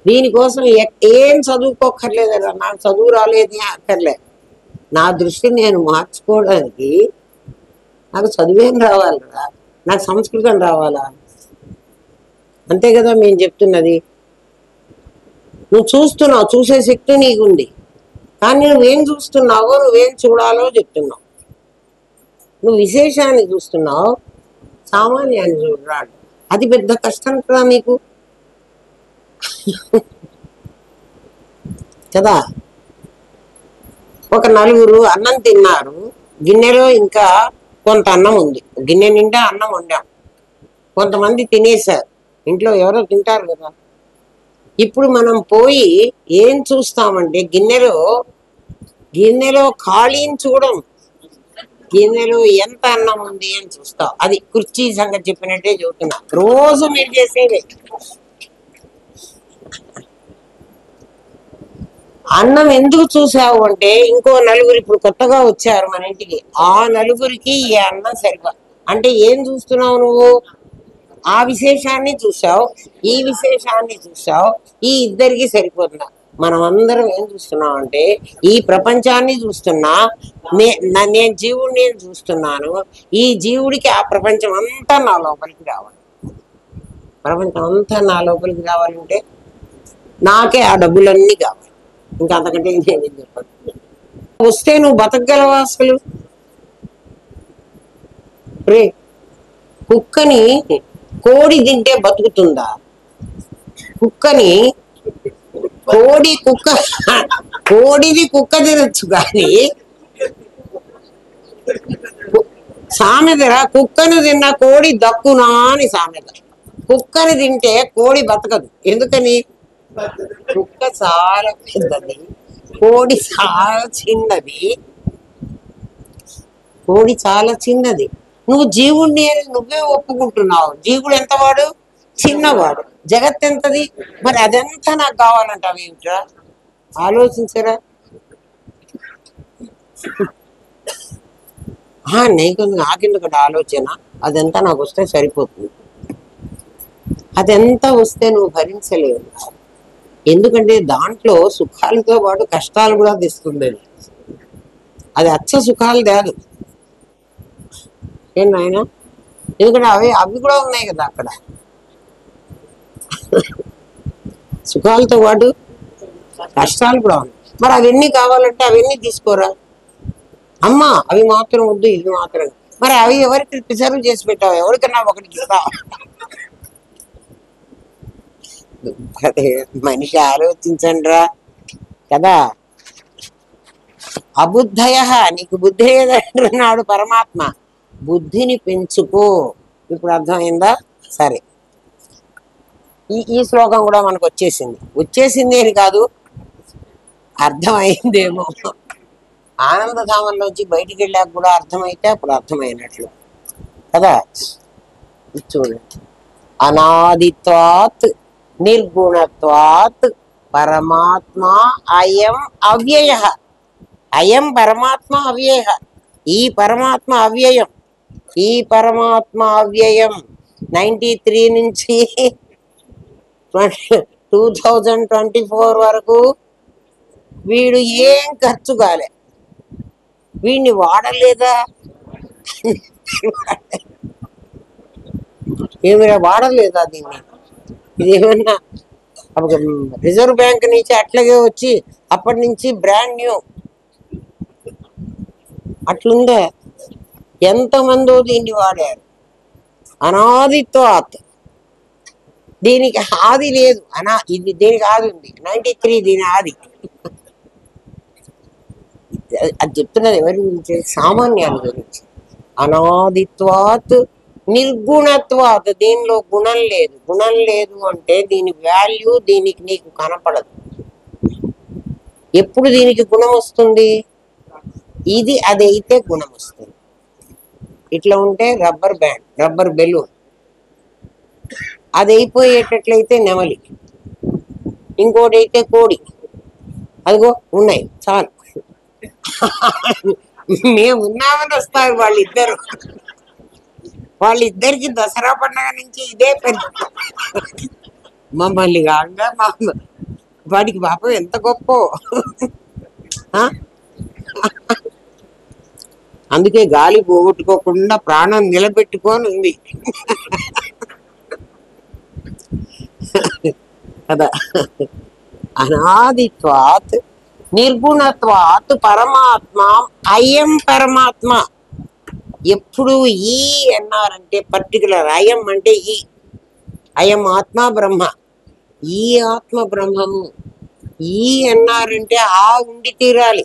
[SPEAKER 1] దీనికోసం ఏం చదువుకోక్కర్లేదరా, నాకు చదువు రాలేదు అక్కర్లే. నా దృష్టి నేను మార్చుకోవడానికి నాకు చదువేం రావాలరా, నాకు సంస్కృతం రావాలా? అంతే కదా మేము చెప్తున్నది. నువ్వు చూస్తున్నావు, చూసే శక్తి నీకుంది, కానీ నువ్వేం చూస్తున్నావో, నువ్వేం చూడాలో చెప్తున్నావు. నువ్వు విశేషాన్ని చూస్తున్నావు, సామాన్యాన్ని చూడరాడు. అది పెద్ద కష్టం కదా మీకు కదా. ఒక నలుగురు అన్నం తిన్నారు, గిన్నెలో ఇంకా కొంత అన్నం ఉంది, గిన్నె నిండా అన్నం వండాం, కొంతమంది తినేశారు, ఇంట్లో ఎవరో తింటారు కదా. ఇప్పుడు మనం పోయి ఏం చూస్తామంటే గిన్నెలో ఖాళీని చూడం, గిన్నెలో ఎంత అన్నం ఉంది అని చూస్తావు. అది కుర్చీ సంగతి చెప్పినట్టే చెబుతున్నా, రోజు మీరు చేసేది. అన్నం ఎందుకు చూసావు అంటే ఇంకో నలుగురు ఇప్పుడు కొత్తగా వచ్చారు మన ఇంటికి, ఆ నలుగురికి ఈ అన్నం సరిపో. అంటే ఏం చూస్తున్నావు నువ్వు? ఆ విశేషాన్ని చూసావు, ఈ విశేషాన్ని చూసావు, ఈ ఇద్దరికి సరిపోతున్నా. మనం అందరం ఏం చూస్తున్నాం అంటే ఈ ప్రపంచాన్ని చూస్తున్నా, నేను జీవుడిని చూస్తున్నాను, ఈ జీవుడికి ఆ ప్రపంచం అంతా నా లోపలికి రావాలి. ప్రపంచం అంతా నా లోపలికి రావాలంటే నాకే ఆ డబ్బులన్నీ కావాలి, ఇంకా అంతకంటే నేనేం చెప్పను. వస్తే నువ్వు బతకగలవా అసలు? రే, కుక్కని కోడి తింటే బతుకుతుందా? కోడిది కుక్క తినొచ్చు, కానీ సామెతరా కుక్కను తిన్న కోడి దక్కునా అని సామెత. కుక్కని తింటే కోడి బతకదు, ఎందుకని? కుక్క చాలా పెద్దది, కోడి చాలా చిన్నది. కోడి చాలా చిన్నది. నువ్వు జీవుడిని నువ్వే ఒప్పుకుంటున్నావు. జీవుడు ఎంతవాడు? చిన్నవాడు. జగత్ ఎంతది? మరి అదంతా నాకు కావాలంటావు ఏమిట్రా? ఆలోచించరా. నాకెందుకంటే ఆలోచన, అదంతా నాకు వస్తే సరిపోతుంది. అదంతా వస్తే నువ్వు భరించలేవు, ఎందుకంటే దాంట్లో సుఖాలతో పాటు కష్టాలు కూడా తెస్తుంది. అది అచ్చ సుఖాలు కాదు ఏం నాయన, ఎందుకంటే అవి కూడా ఉన్నాయి కదా అక్కడ. సుఖాలతో పాటు కష్టాలు కూడా ఉన్నాయి. మరి అవన్నీ కావాలంటే అవన్నీ తీసుకోరా అమ్మా, అవి మాత్రం వద్దు, ఇవి మాత్రం. మరి అవి ఎవరికి ప్రిజర్వ్ చేసి పెట్టావు? ఎవరికన్నా ఒకటికి కదా. మనిషి ఆలోచించండిరా కదా. అబుద్ధయ, నీకు బుద్ధి లేదంటున్నాడు పరమాత్మ. బుద్ధిని పెంచుకో. ఇప్పుడు అర్థమైందా? సరే, ఈ శ్లోకం కూడా మనకు వచ్చేసింది అని కాదు, అర్థమైందేమో. ఆనందధామంలోంచి బయటికి వెళ్ళాక కూడా అర్థమైతే అప్పుడు అర్థమైనట్లు కదా. చూడండి, అనాదిత్వాత్ నిర్గుణత్వాత్ పరమాత్మ అయం అవ్యయ. అయం పరమాత్మ అవ్యయ. ఈ పరమాత్మ అవ్యయం. ఈ పరమాత్మ అవ్యయం 93 నుంచి 2024 వరకు వీడు ఏం ఖర్చు కాలే. వీడిని వాడలేదా? ఏమైనా వాడలేదా దీన్ని? ఇదేమన్నా రిజర్వ్ బ్యాంక్ నుంచి అట్లాగే వచ్చి అప్పటి నుంచి బ్రాండ్ న్యూ అట్లుందే. ఎంతమందో దీన్ని వాడారు. అనాదిత్వాత్, దీనికి ఆది లేదు. ఇది దీనికి ఆది ఉంది. 93 దీని ఆది. అది చెప్తున్నది ఎవరి గురించి? సామాన్యాల గురించి. అనాదిత్వాత్ నిర్గుణత్వాత్, దీనిలో గుణం లేదు. గుణం లేదు అంటే దీని వాల్యూ దీనికి నీకు కనపడదు. ఎప్పుడు దీనికి గుణం వస్తుంది? ఇది అదైతే గుణం వస్తుంది. ఇట్లా ఉంటే రబ్బర్ బ్యాండ్, రబ్బర్ బెలూన్. అది అయిపోయేటట్లయితే నెమలి, ఇంకోటి అయితే కోడి. అదిగో ఉన్నాయి చాలు. మేము ఉన్నామని వస్తారు వాళ్ళిద్దరు. వాళ్ళిద్దరికి దసరా పండుగ నుంచి ఇదే పెద్ద. మమ్మల్ని కాగా వాడికి పాపం ఎంత గొప్ప. అందుకే గాలి పోగొట్టుకోకుండా ప్రాణం నిలబెట్టుకొని ఉంది కదా. అనాదిత్వాత్ నిర్గుణత్వాత్ పరమాత్మ అయం పరమాత్మ. ఎప్పుడు ఈ అన్నారంటే పర్టికులర్. అయం అంటే ఈ, అయం ఆత్మ బ్రహ్మ, ఈ ఆత్మ బ్రహ్మము. ఈ అన్నారంటే ఆ ఉండి తీరాలి.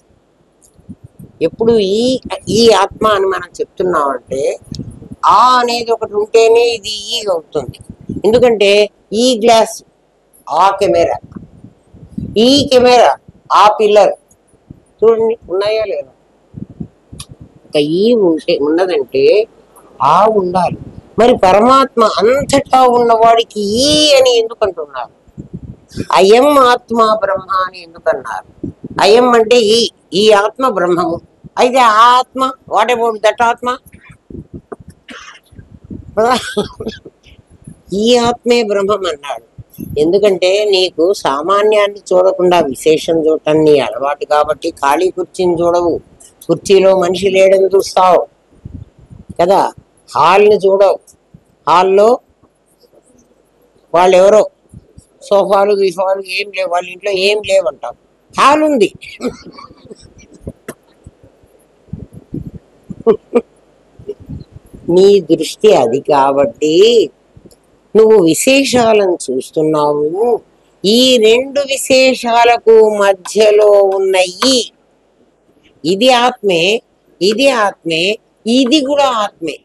[SPEAKER 1] ఎప్పుడు ఈ ఆత్మ అని మనం చెప్తున్నామంటే ఆ అనేది ఒకటి ఉంటేనే ఇది ఈ అవుతుంది. ఎందుకంటే ఈ గ్లాస్, ఆ కెమెరా, ఈ కెమెరా, ఆ పిల్లర్ చూడండి ఉన్నాయా లేదా? ఒక ఈ ఉంటే ఉన్నదంటే ఆ ఉండాలి. మరి పరమాత్మ అంతటా ఉన్నవాడికి ఈ అని ఎందుకు అంటున్నారు? అయం ఆత్మ బ్రహ్మ అని ఎందుకన్నారు? అయం అంటే ఈ ఆత్మ బ్రహ్మము. అయితే ఆ ఆత్మ, వాట్ అబౌట్ దట్ ఆత్మ? ఈ ఆత్మే బ్రహ్మం అన్నాడు. ఎందుకంటే నీకు సామాన్యాన్ని చూడకుండా విశేషం చూడటం నీ అలవాటు కాబట్టి ఖాళీ కుర్చీని చూడవు. కుర్చీలో మనిషి లేడని చూస్తావు కదా. హాల్ని చూడవు. హాల్లో వాళ్ళు ఎవరో సోఫాలు గీఫాలు ఏం లేవు, వాళ్ళ ఇంట్లో ఏం లేవంటావు. హాల్ ఉంది. నీ దృష్టి అది కాబట్టి నువ్వు విశేషాలను చూస్తున్నావు. ఈ రెండు విశేషాలకు మధ్యలో ఉన్నాయి. ఇది ఆత్మే, ఇది ఆత్మే, ఇది కూడా ఆత్మే.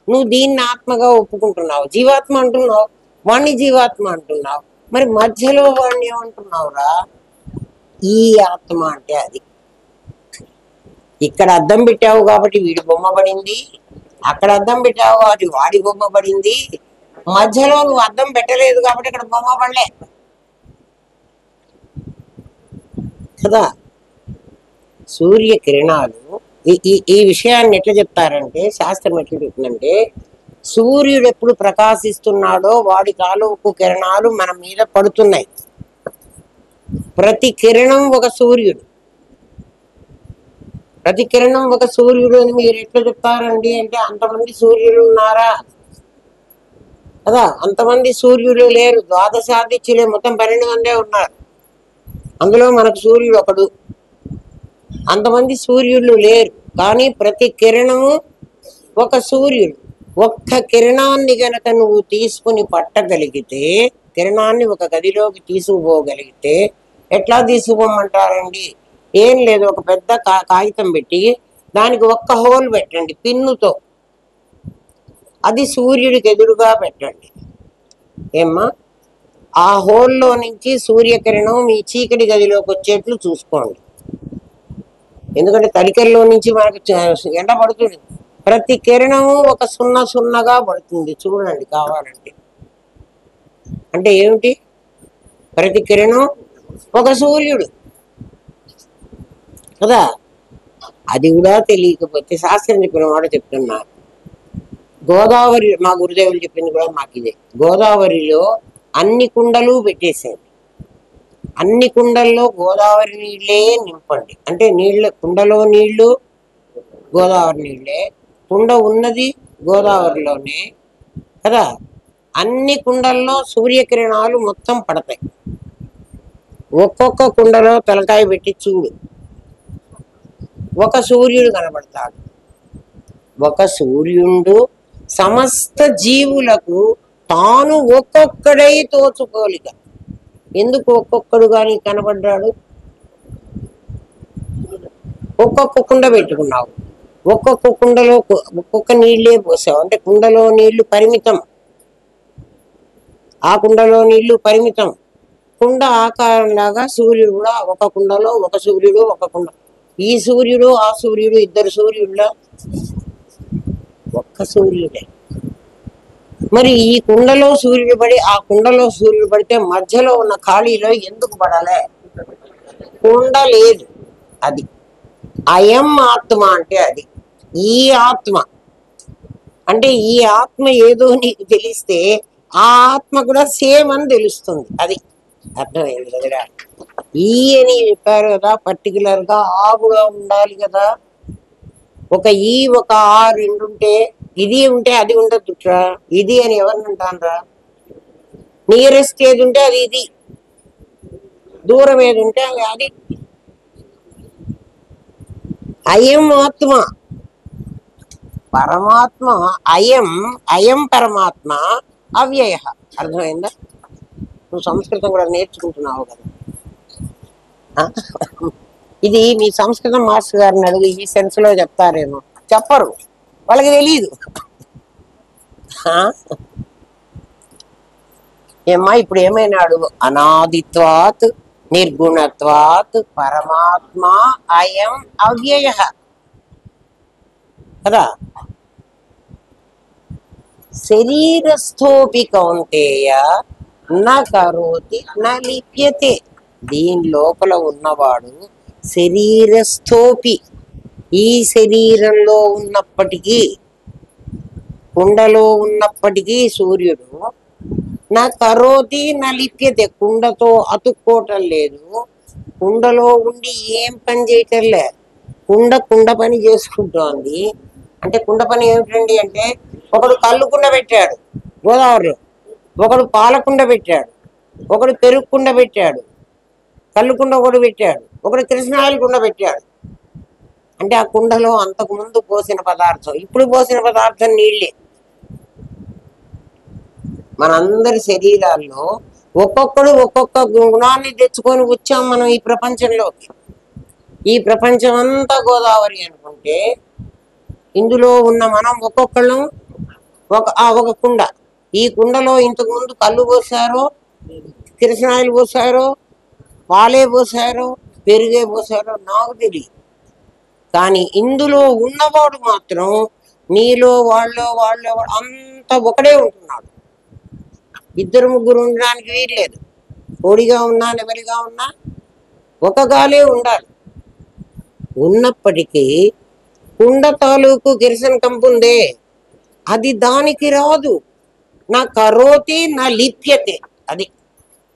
[SPEAKER 1] నువ్వు దీన్ని ఆత్మగా ఒప్పుకుంటున్నావు. జీవాత్మ అంటున్నావు, వాణ్ణి జీవాత్మ అంటున్నావు. మరి మధ్యలో వాణ్ణి ఏమంటున్నావురా? ఈ ఆత్మ అంటే అది. ఇక్కడ అద్దం పెట్టావు కాబట్టి వీడి బొమ్మ పడింది, అక్కడ అద్దం పెట్టావు కాబట్టి వాడి బొమ్మ పడింది. మధ్యలో నువ్వు అద్దం పెట్టలేదు కాబట్టి ఇక్కడ బొమ్మ పడలే కదా. సూర్యకిరణాలు ఈ విషయాన్ని ఎట్లా చెప్తారంటే, శాస్త్రం ఎట్లా చెప్తుందంటే, సూర్యుడు ఎప్పుడు ప్రకాశిస్తున్నాడో వాడి తాలూకు కిరణాలు మన మీద పడుతున్నాయి. ప్రతి కిరణం ఒక సూర్యుడు, ప్రతి కిరణం ఒక సూర్యుడు అని మీరు ఎట్లా చెప్తారండి అంటే, అంతమంది సూర్యుడు ఉన్నారా కదా. అంతమంది సూర్యుడు లేరు. ద్వాదశాదిత్యులే మొత్తం 12 మందే ఉన్నారు. అందులో మనకు సూర్యుడు ఒకడు. అంతమంది సూర్యుళ్ళు లేరు. కానీ ప్రతి కిరణము ఒక సూర్యుడు. ఒక్క కిరణాన్ని గనక నువ్వు తీసుకుని పట్టగలిగితే, కిరణాన్ని ఒక గదిలోకి తీసుకుపోగలిగితే, ఎట్లా తీసుకుపోమంటారండి? ఏం లేదు, ఒక పెద్ద కాగితం పెట్టి దానికి ఒక్క హోల్ పెట్టండి పిన్నుతో. అది సూర్యుడికి ఎదురుగా పెట్టండి. ఏమ్మా, ఆ హోల్లో నుంచి సూర్యకిరణం మీ చీకటి గదిలోకి వచ్చేట్లు చూసుకోండి. ఎందుకంటే తడికెల్లో నుంచి మనకు ఎండ పడుతుంది. ప్రతి కిరణము ఒక 0 పడుతుంది. చూడండి కావాలంటే. అంటే ఏమిటి? ప్రతి కిరణం ఒక సూర్యుడు కదా. అది కూడా తెలియకపోతే శాస్త్రం చెప్పిన వాడు చెప్తున్నారు. గోదావరి, మా గురుదేవులు చెప్పింది కూడా మాకు ఇదే. గోదావరిలో అన్ని కుండలు పెట్టేసేది. అన్ని కుండల్లో గోదావరి నీళ్ళే నింపండి. అంటే కుండలో నీళ్లు గోదావరి నీళ్ళే. కుండ ఉన్నది గోదావరిలోనే కదా. అన్ని కుండల్లో సూర్యకిరణాలు మొత్తం పడతాయి. ఒక్కొక్క కుండలో తలకాయ పెట్టి చూడు, ఒక సూర్యుడు కనబడతాడు. ఒక సూర్యుడు సమస్త జీవులకు తాను ఒక్కొక్కడై తోచుకోలిక. ఎందుకు ఒక్కొక్కడు కానీ కనబడ్డాడు? ఒక్కొక్క కుండ పెట్టుకున్నావు, ఒక్కొక్క కుండలో ఒక్కొక్క నీళ్ళే పోసావు. అంటే కుండలో నీళ్లు పరిమితం, ఆ కుండలో నీళ్లు పరిమితం. కుండ ఆకారంలాగా సూర్యుడు కూడా ఒక కుండలో ఒక సూర్యుడు, ఒక కుండ. ఈ సూర్యుడు ఆ సూర్యుడు ఇద్దరు సూర్యుడుల ఒక్క సూర్యుడే. మరి ఈ కుండలో సూర్యుడు పడి ఆ కుండలో సూర్యుడు పడితే మధ్యలో ఉన్న ఖాళీలో ఎందుకు పడాలే? కుండ లేదు. అది అయం ఆత్మ అంటే అది. ఈ ఆత్మ అంటే ఈ ఆత్మ ఏదో నీకు తెలిస్తే ఆ ఆత్మ కూడా సేమ్ అని తెలుస్తుంది. అది అర్థమైంది కదరా. ఈ అని చెప్పారు కదా, పర్టికులర్ గా ఆ కూడా ఉండాలి కదా. ఒక ఈ ఒక ఆ రెండు ఉంటే ఇది ఉంటే అది ఉండదుట్రా. ఇది అని ఎవరిని అంటానరా? నియరెస్ట్ ఏది ఉంటే అది ఇది, దూరం ఏది ఉంటే అది అది. అయం ఆత్మ పరమాత్మ. అయం అయం పరమాత్మ అవ్యయ. అర్థమైందా? నువ్వు సంస్కృతం కూడా నేర్చుకుంటున్నావు కదా. ఇది మీ సంస్కృతం మాస్టర్ గారిని అడుగు, ఈ సెన్స్ లో చెప్తారేమో. చెప్పరు, వాళ్ళకి తెలియదు. ఏమ్మా ఇప్పుడు ఏమైనా అడుగు. అనాదిత్వాత్ నిర్గుణత్వాత్ పరమాత్మ అయం అవ్యయ కదా. శరీరస్థోపి కౌంతేయ న కరోతి న లిప్యతే. దీని లోపల ఉన్నవాడు శరీరస్థోపి, ఈ శరీరంలో ఉన్నప్పటికీ, కుండలో ఉన్నప్పటికీ సూర్యుడు నా కరోతి నా లిప్యతే, కుండతో అతుక్కోవటం లేదు. కుండలో ఉండి ఏం పని చేయటంలే, కుండ కుండ పని చేసుకుంటోంది. అంటే కుండ పని ఏమిటండి అంటే, ఒకడు కళ్ళు కుండ పెట్టాడు గోదావరిలో, ఒకడు పాలకుండ పెట్టాడు, ఒకడు పెరుగు కుండ పెట్టాడు, కళ్ళు కుండ ఒకడు పెట్టాడు, ఒకడు కృష్ణాయిల్ కుండ పెట్టాడు. అంటే ఆ కుండలో అంతకు ముందు పోసిన పదార్థం, ఇప్పుడు పోసిన పదార్థం నీళ్ళే. మనందరి శరీరాల్లో ఒక్కొక్కడు ఒక్కొక్క గుణాన్ని తెచ్చుకొని వచ్చాం మనం ఈ ప్రపంచంలోకి. ఈ ప్రపంచం అంతా గోదావరి అనుకుంటే ఇందులో ఉన్న మనం ఒక్కొక్కళ్ళం ఒక కుండ. ఈ కుండలో ఇంతకు ముందు కళ్ళు పోసారో, కిరసనాయిలు పోసారో, పాలే పోసారో, పెరుగే పోసారో నాకు తెలియదు. కానీ ఇందులో ఉన్నవాడు మాత్రం నీలో వాళ్ళు అంత ఒకడే ఉంటున్నాడు. ఇద్దరు ముగ్గురు ఉండడానికి వీల్లేదు. పొడిగా ఉన్నా నెమలిగా ఉన్నా ఒక గాలే ఉండాలి. ఉన్నప్పటికీ కుండ తాలూకు కిరసన కంపు ఉందే, అది దానికి రాదు. నా కరోతి నా లిప్యతే. అది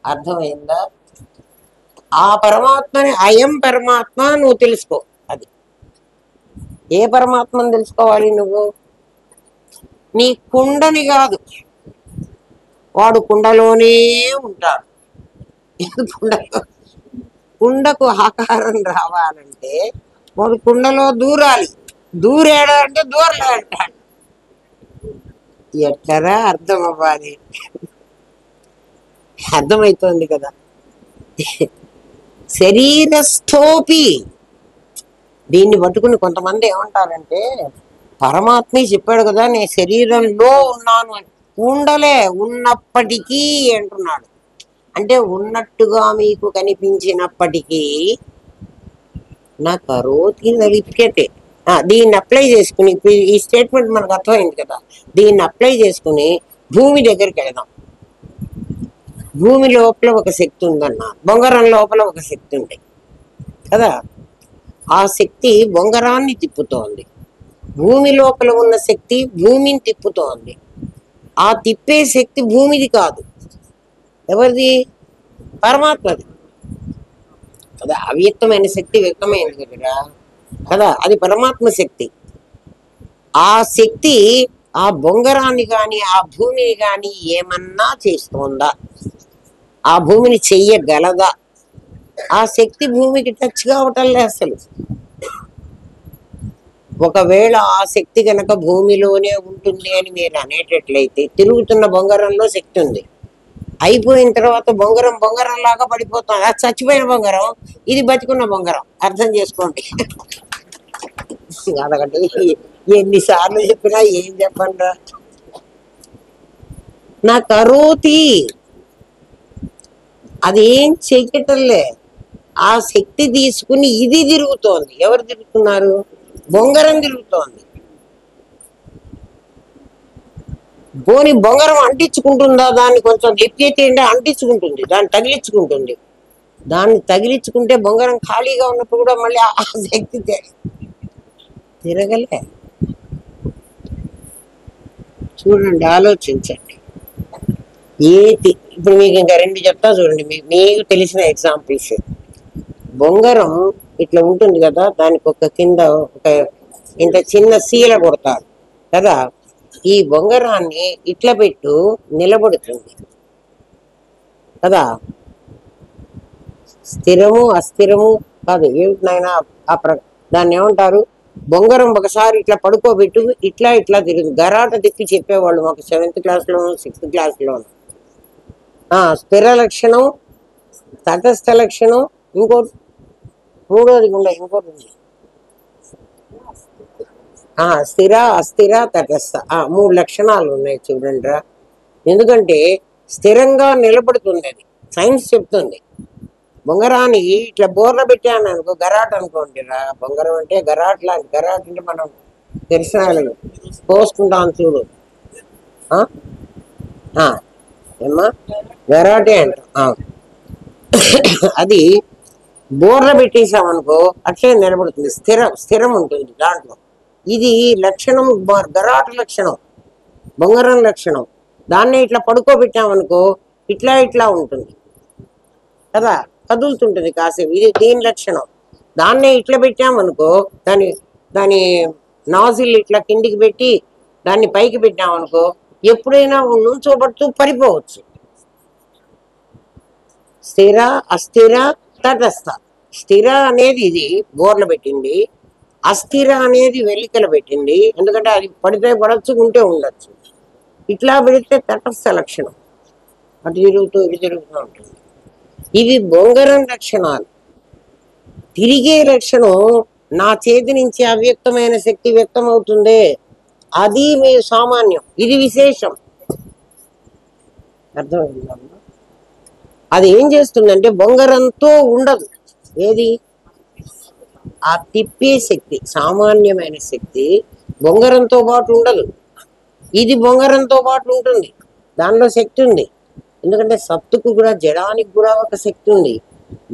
[SPEAKER 1] అర్థమైందా? ఆ పరమాత్మని అయం పరమాత్మ నువ్వు తెలుసుకో. అది ఏ పరమాత్మని తెలుసుకోవాలి నువ్వు? నీ కుండని కాదు, వాడు కుండలోనే ఉంటాడు. కుండకు ఆకారం రావాలంటే వాడు కుండలో దూరాలి. దూరాడు అంటే దూరలే అంటాడు. ఎట్లరా అర్థం అవ్వాలి? అర్థమవుతోంది కదా. శరీరస్థోపి. దీన్ని పట్టుకుని కొంతమంది ఏమంటారంటే, పరమాత్మే చెప్పాడు కదా నేను శరీరంలో ఉన్నాను అని. ఉండలే, ఉన్నప్పటికీ అంటున్నాడు. అంటే ఉన్నట్టుగా మీకు కనిపించినప్పటికీ నా కరోతి నలిప్యతే. దీన్ని అప్లై చేసుకుని, ఇప్పుడు ఈ స్టేట్మెంట్ మనకు అర్థమైంది కదా, దీన్ని అప్లై చేసుకుని భూమి దగ్గరికి వెళదాం. భూమి లోపల ఒక శక్తి ఉందన్న, బొంగరం లోపల ఒక శక్తి ఉంది కదా. ఆ శక్తి బొంగరాన్ని తిప్పుతోంది. భూమి లోపల ఉన్న శక్తి భూమిని తిప్పుతోంది. ఆ తిప్పే శక్తి భూమిది కాదు, ఎవరిది? పరమాత్మది కదా. అవ్యక్తమైన శక్తి వ్యక్తమైంది కదా కదా, అది పరమాత్మ శక్తి. ఆ శక్తి ఆ బొంగరాన్ని కానీ ఆ భూమిని కానీ ఏమన్నా చేస్తోందా? ఆ భూమిని చెయ్యగలదా? ఆ శక్తి భూమికి టచ్ కావటంలే అసలు. ఒకవేళ ఆ శక్తి గనక భూమిలోనే ఉంటుంది అని మీరు అనేటట్లయితే తిరుగుతున్న బొంగరంలో శక్తి ఉంది. అయిపోయిన తర్వాత బొంగరం బొంగరం లాగా పడిపోతుంది. అది చచ్చిపోయిన బొంగరం, ఇది బతికున్న బొంగరం. అర్థం చేసుకోండి. అదొకటి ఎన్నిసార్లు చెప్పినా ఏం చెప్పండి. నా కరోతి అదేం చెయ్యటంలే. ఆ శక్తి తీసుకుని ఇది తిరుగుతోంది. ఎవరు తిరుగుతున్నారు? బొంగరం తిరుగుతోంది. పోని బొంగరం అంటించుకుంటుందా? దాన్ని కొంచెం ఎత్తి అంటించుకుంటుంది, దాన్ని తగిలించుకుంటుంది. దాన్ని తగిలించుకుంటే బొంగరం ఖాళీగా ఉన్నప్పుడు కూడా మళ్ళీ ఆ శక్తి తిరగలే. చూడండి, ఆలోచించండి. ఇప్పుడు మీకు ఇంకా రెండు చెప్తా చూడండి, మీకు తెలిసిన ఎగ్జాంపుల్స్. బొంగరం ఇట్లా ఉంటుంది కదా, దానికి ఒక కింద ఒక ఇంత చిన్న శీల కొడతారు కదా. ఈ బొంగరాన్ని ఇట్లా పెట్టు నిలబడుతుంది కదా. స్థిరము అస్థిరము కాదు, ఏమిటి నాయన దాన్ని ఏమంటారు? బొంగరం ఒకసారి ఇట్లా పడుకోబెట్టు, ఇట్లా ఇట్లా తిరుగు. గరాట తిప్పి చెప్పేవాళ్ళు మాకు 7th క్లాస్లోను 6th క్లాస్లోను. స్థిర లక్షణం, తటస్థ లక్షణం, ఇంకోటి మూడోది కూడా ఇంకోటి ఉంది. స్థిర అస్థిర తటస్థ, 3 లక్షణాలు ఉన్నాయి చూడండి రా. ఎందుకంటే స్థిరంగా నిలబడుతుంది, అది సైన్స్ చెప్తుంది. బొంగరాన్ని ఇట్లా బోర్ల పెట్టాను అనుకో, గరాట్ అనుకోండి రా. బొంగరం అంటే గరాట్ లాంటి. గరాట్ అంటే మనం దర్శనాలు పోసుకుంటాం చూడు. ఏమ్మా, గరాటే అంటాం. అది బోర్ల పెట్టేసామనుకో అట్లే నిలబడుతుంది, స్థిరం ఉంటుంది దాంట్లో. ఇది లక్షణం, గరాటు లక్షణం, బొంగరం లక్షణం. దాన్నే ఇట్లా పడుకోబెట్టామనుకో ఇట్లా ఇట్లా ఉంటుంది కదా, కదులుతుంటుంది కాసేపు. ఇది దీని లక్షణం. దాన్నే ఇట్లా పెట్టామనుకో, దాని దాని నాజిల్ ఇట్లా కిందికి పెట్టి దాన్ని పైకి పెట్టామనుకో ఎప్పుడైనా నుంచోబడుతూ పడిపోవచ్చు. స్థిర అస్థిర తటస్థ. స్థిర అనేది ఇది బోర్లు పెట్టింది, అస్థిర అనేది వెలికలు పెట్టింది. ఎందుకంటే అది పడితే పడవచ్చు, ఉంటే ఉండొచ్చు. ఇట్లా పెడితే తటస్థ లక్షణం, అటు తిరుగుతూ ఇటు తిరుగుతూ ఉంటుంది. ఇవి బొంగరం లక్షణాలు. తిరిగే లక్షణం నా చేతి నుంచి అవ్యక్తమైన శక్తి వ్యక్తం అవుతుంది, అది మీ సామాన్యం. ఇది విశేషం. అర్థమైందమ్మా? అది ఏం చేస్తుందంటే బొంగరంతో ఉండదు. ఏది? ఆ తిప్పే శక్తి, సామాన్యమైన శక్తి బొంగరంతో పాటు ఉండదు. ఇది బొంగరంతో పాటు ఉంటుంది, దానిలో శక్తి ఉంది. ఎందుకంటే సత్తుకు కూడా, జడానికి కూడా ఒక శక్తి ఉంది.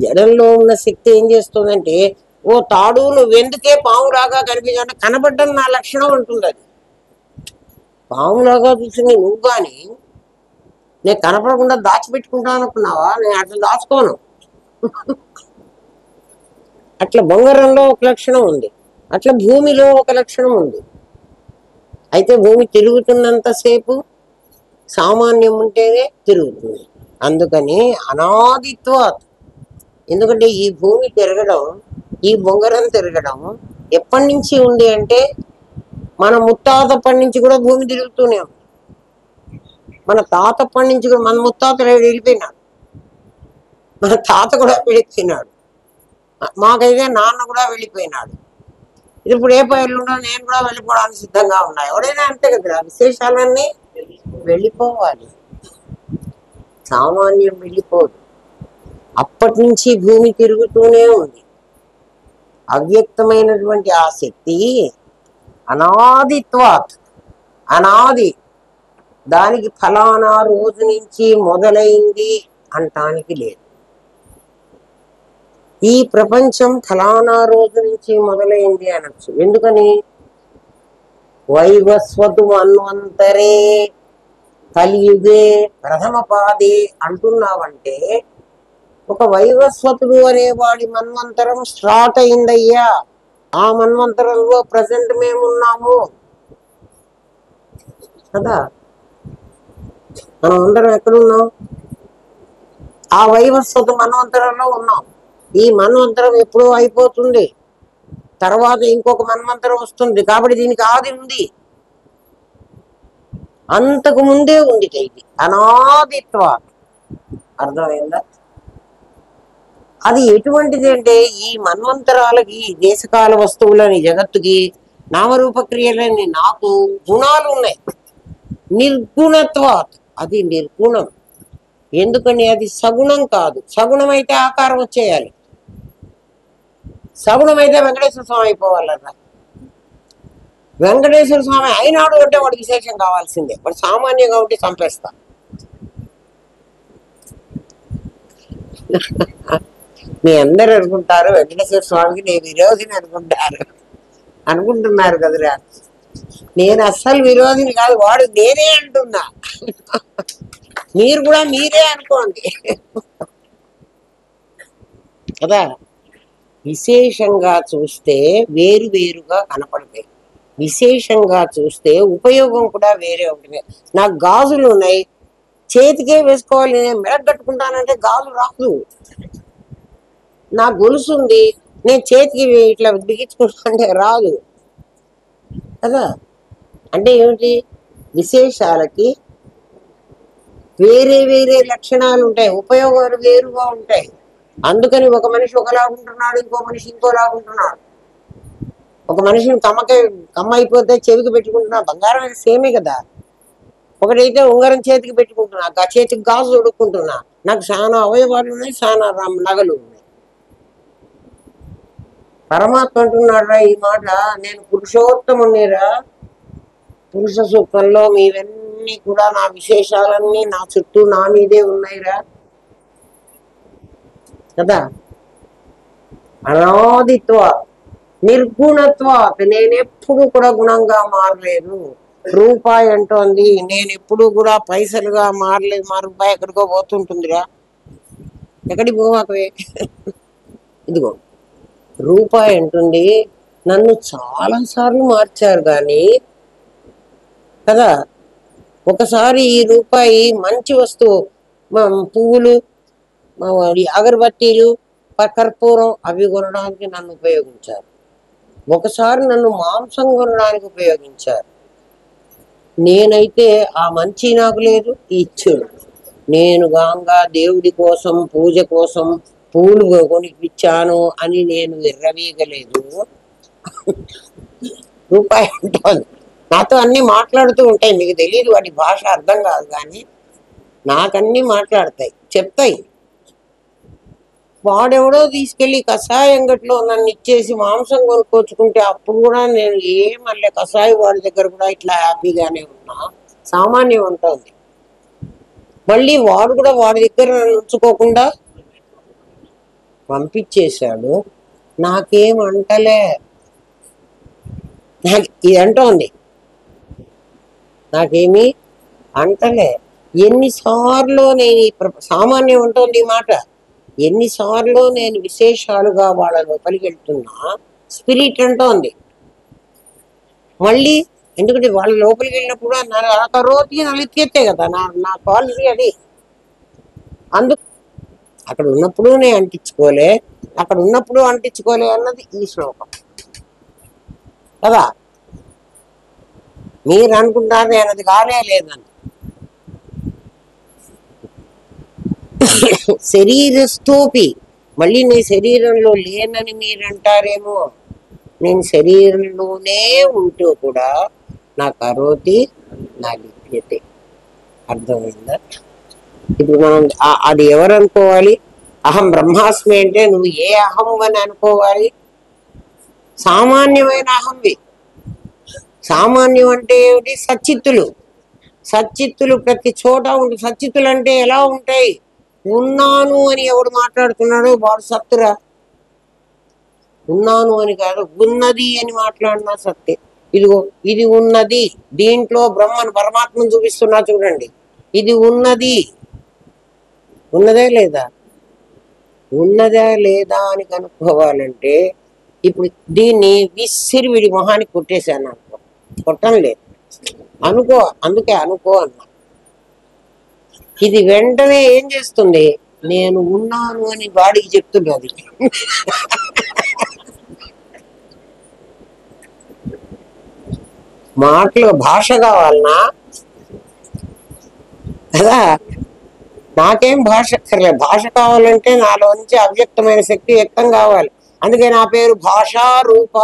[SPEAKER 1] జడంలో ఉన్న శక్తి ఏం చేస్తుందంటే, ఓ తాడు నువ్వెందుకే పాములాగా కనిపించాలంటే కనబడ్డం నా లక్షణం ఉంటుంది. అది పాములాగా చూసింది నువ్వు, కానీ నేను కనపడకుండా దాచిపెట్టుకుంటాను అనుకున్నావా? నేను అట్లా దాచుకోను. అట్లా బొంగరంలో ఒక లక్షణం ఉంది, అట్లా భూమిలో ఒక లక్షణం ఉంది. అయితే భూమి తిరుగుతున్నంతసేపు సామాన్యం ఉంటేనే తిరుగుతుంది. అందుకని అనాదిత్వాత్. ఎందుకంటే ఈ భూమి తిరగడం, ఈ బొంగరం తిరగడం ఎప్పటి నుంచి ఉంది అంటే మన ముత్తాతప్పటి నుంచి కూడా భూమి తిరుగుతూనే ఉంది. మన తాతప్పటి నుంచి కూడా, మన ముత్తాత వెళ్ళిపోయినాడు, మన తాత కూడా వెళ్ళిపోయినాడు, మాకైతే నాన్న కూడా వెళ్ళిపోయినాడు. ఇప్పుడు ఏ పైర్లున్నా నేను కూడా వెళ్ళిపోవడానికి సిద్ధంగా ఉన్నా. ఎవడైనా అంతే కదా, విశేషాలన్నీ వెళ్ళిపోవాలి, సామాన్యం వెళ్ళిపోదు. అప్పటి నుంచి భూమి తిరుగుతూనే ఉంది. అవ్యక్తమైనటువంటి ఆ శక్తి అనాదిత్వాత్, అనాది. దానికి ఫలానా రోజు నుంచి మొదలైంది అంటానికి లేదు. ఈ ప్రపంచం ఫలానా రోజు నుంచి మొదలైంది అనొచ్చు. ఎందుకని? వైవస్వతు మన్వంతరే కలియుగే ప్రథమ పాదే అంటున్నావంటే ఒక వైవస్వతుడు అనేవాడి మన్వంతరం స్టార్ట్ అయిందయ్యా. ఆ మన్వంతరంలో ప్రజెంట్ మేమున్నాము. కదా. మనం అందరం ఎక్కడున్నాం? ఆ వైవస్వత మన్వంతరంలో ఉన్నాం. ఈ మన్వంతరం ఎప్పుడో అయిపోతుంది, తర్వాత ఇంకొక మన్వంతరం వస్తుంది. కాబట్టి దీనికి ఆది ఉంది, అంతకు ముందే ఉంది. ఇది అనాదిత్వ. అర్థమైందా? అది ఎటువంటిది అంటే ఈ మన్వంతరాలకి, దేశకాల వస్తువులని, జగత్తుకి, నామరూప క్రియలని నాకు గుణాలు ఉన్నాయి. నిర్గుణత్వాత్, అది నిర్గుణం. ఎందుకని? అది సగుణం కాదు. సగుణం అయితే ఆకారం వచ్చేయాలి, సగుణం అయితే వెంకటేశ్వర స్వామి అయిపోవాలన్న. వెంకటేశ్వర స్వామి అయినాడు అంటే వాడు విశేషం కావాల్సిందే. వాడు సామాన్యంగా ఉంటే చంపేస్తా. మీ అందరు అనుకుంటారు వెంకటేశ్వర స్వామికి నేను విరోధిని అనుకుంటున్నారు కదరా. నేను అస్సలు విరోధిని కాదు, వాడు నేనే అంటున్నా. మీరు కూడా మీరే అనుకోండి కదా. విశేషంగా చూస్తే వేరు వేరుగా కనపడతాయి, విశేషంగా చూస్తే ఉపయోగం కూడా వేరే ఉంటుంది. నాకు గాజులు ఉన్నాయి, చేతికే వేసుకోవాలి, నేను మెడగట్టుకుంటానంటే గాజు రాదు. నా గొలుసు ఉంది, నేను చేతికి ఇట్లా బిగించుకుంటానంటే రాదు కదా. అంటే ఏమిటి? విశేషాలకి వేరే వేరే లక్షణాలు ఉంటాయి, ఉపయోగాలు వేరుగా ఉంటాయి. అందుకని ఒక మనిషి ఒకలాగుంటున్నాడు, ఇంకో మనిషి ఇంకోలాగుంటున్నాడు. ఒక మనిషిని కమ్మ అయిపోతే చెవికి పెట్టుకుంటున్నా, బంగారం అయితే సేమే కదా. ఒకటైతే ఉంగరం చేతికి పెట్టుకుంటున్నా, ఆ చేతికి గాజు తొడుక్కుంటున్నా. నాకు చాలా అవయవాలు ఉన్నాయి, చాలా నగలు ఉన్నాయి. పరమాత్మ అంటున్నాడురా ఈ మాట, నేను పురుషోత్తమునిరా. పురుష సూక్తంలో మీవన్నీ కూడా నా విశేషాలన్నీ నా చుట్టూ నా మీదే ఉన్నాయిరా కదా. అనాదిత్వ నిర్గుణత్వ, నేనెప్పుడు కూడా గుణంగా మారలేదు. రూపాయి అంటోంది, నేను ఎప్పుడు కూడా పైసలుగా మారలేదు. మా రూపాయి ఎక్కడికో పోతుంటుందిరా. ఎక్కడికి పోవాకవే. ఇదిగో రూపాయి అంటుంది, నన్ను చాలాసార్లు మార్చారు కానీ కదా. ఒకసారి ఈ రూపాయి మంచి వస్తువు, పువ్వులు, అగరబత్తీలు, కర్పూరం అవి కొనడానికి నన్ను ఉపయోగించారు. ఒకసారి నన్ను మాంసం కొనడానికి ఉపయోగించారు. నేనైతే ఆ మంచి నాకు లేదు, ఇచ్చుడు. నేను గాంగా దేవుడి కోసం, పూజ కోసం పూలు కొనిపించాను అని నేను విర్రవీగలేదు. రూపాయి ఉంటుంది, నాతో అన్ని మాట్లాడుతూ ఉంటాయి. మీకు తెలియదు, వాటి భాష అర్థం కాదు, కానీ నాకన్నీ మాట్లాడతాయి, చెప్తాయి. వాడెవడో తీసుకెళ్లి కషాయం గట్లో నన్ను ఇచ్చేసి మాంసం కొనుక్కొచ్చుకుంటే అప్పుడు కూడా నేను మళ్ళీ కషాయి వాడి దగ్గర కూడా ఇట్లా హ్యాపీగానే ఉన్నా. సామాన్యం ఉంటుంది. మళ్ళీ వాడు కూడా వాడి దగ్గర నన్ను ఉంచుకోకుండా పంపించేశాడు. నాకేం అంటలే, ఇది అంటోంది, నాకేమీ అంటలే. ఎన్నిసార్లు నేను సామాన్యం ఉంటుంది ఈ మాట, ఎన్నిసార్లు నేను విశేషాలుగా వాళ్ళ లోపలికి వెళ్తున్నా, స్పిరిట్ అంటోంది. మళ్ళీ ఎందుకంటే వాళ్ళ లోపలికి వెళ్ళినప్పుడు కరోతి నలిత్యతే కదా నా క్వాలిటీ అది. అందుకు అక్కడ ఉన్నప్పుడు నేను అంటించుకోలే, అక్కడ ఉన్నప్పుడు అంటించుకోలే అన్నది ఈ శ్లోకం కదా. మీరు అనుకుంటారు నేను అది కాలే లేదని. శరీరస్థోపి, మళ్ళీ నీ శరీరంలో లేనని మీరు అంటారేమో. నేను శరీరంలోనే ఉంటూ కూడా నా కరోతి నా లిప్యతే. అర్థమైందా? ఇప్పుడు మనం అది ఎవరు అనుకోవాలి? అహం బ్రహ్మాస్మి అంటే నువ్వు ఏ అహం అని అనుకోవాలి? సామాన్యమైన అహంవి. సామాన్యం అంటే ఏమిటి? సచ్చిత్తులు. సచ్చిత్తులు ప్రతి చోట ఉంటుంది. సచ్చిత్తులు అంటే ఎలా ఉంటాయి? ఉన్నాను అని ఎవడు మాట్లాడుతున్నాడో వాడు సత్తురా. ఉన్నాను అని కాదు, ఉన్నది అని మాట్లాడినా సత్తే. ఇదిగో ఇది ఉన్నది, దీంట్లో బ్రహ్మను పరమాత్మను చూపిస్తున్నా చూడండి. ఇది ఉన్నది, ఉన్నదే లేదా? ఉన్నదా లేదా అని కనుక్కోవాలంటే ఇప్పుడు దీన్ని విసిరి విడి మొహానికి కొట్టేశాను అనుకో, కొట్టం లేదు. అనుకో, అందుకే అనుకో అన్న. ఇది వెంటనే ఏం చేస్తుంది, నేను ఉన్నాను అని వాడికి చెప్తుంది అది. మాటలు భాష కావాలనా కదా, నాకేం భాష అక్కర్లేదు. భాష కావాలంటే నాలో నుంచి అవ్యక్తమైన శక్తి వ్యక్తం కావాలి. అందుకే నా పేరు భాషా రూప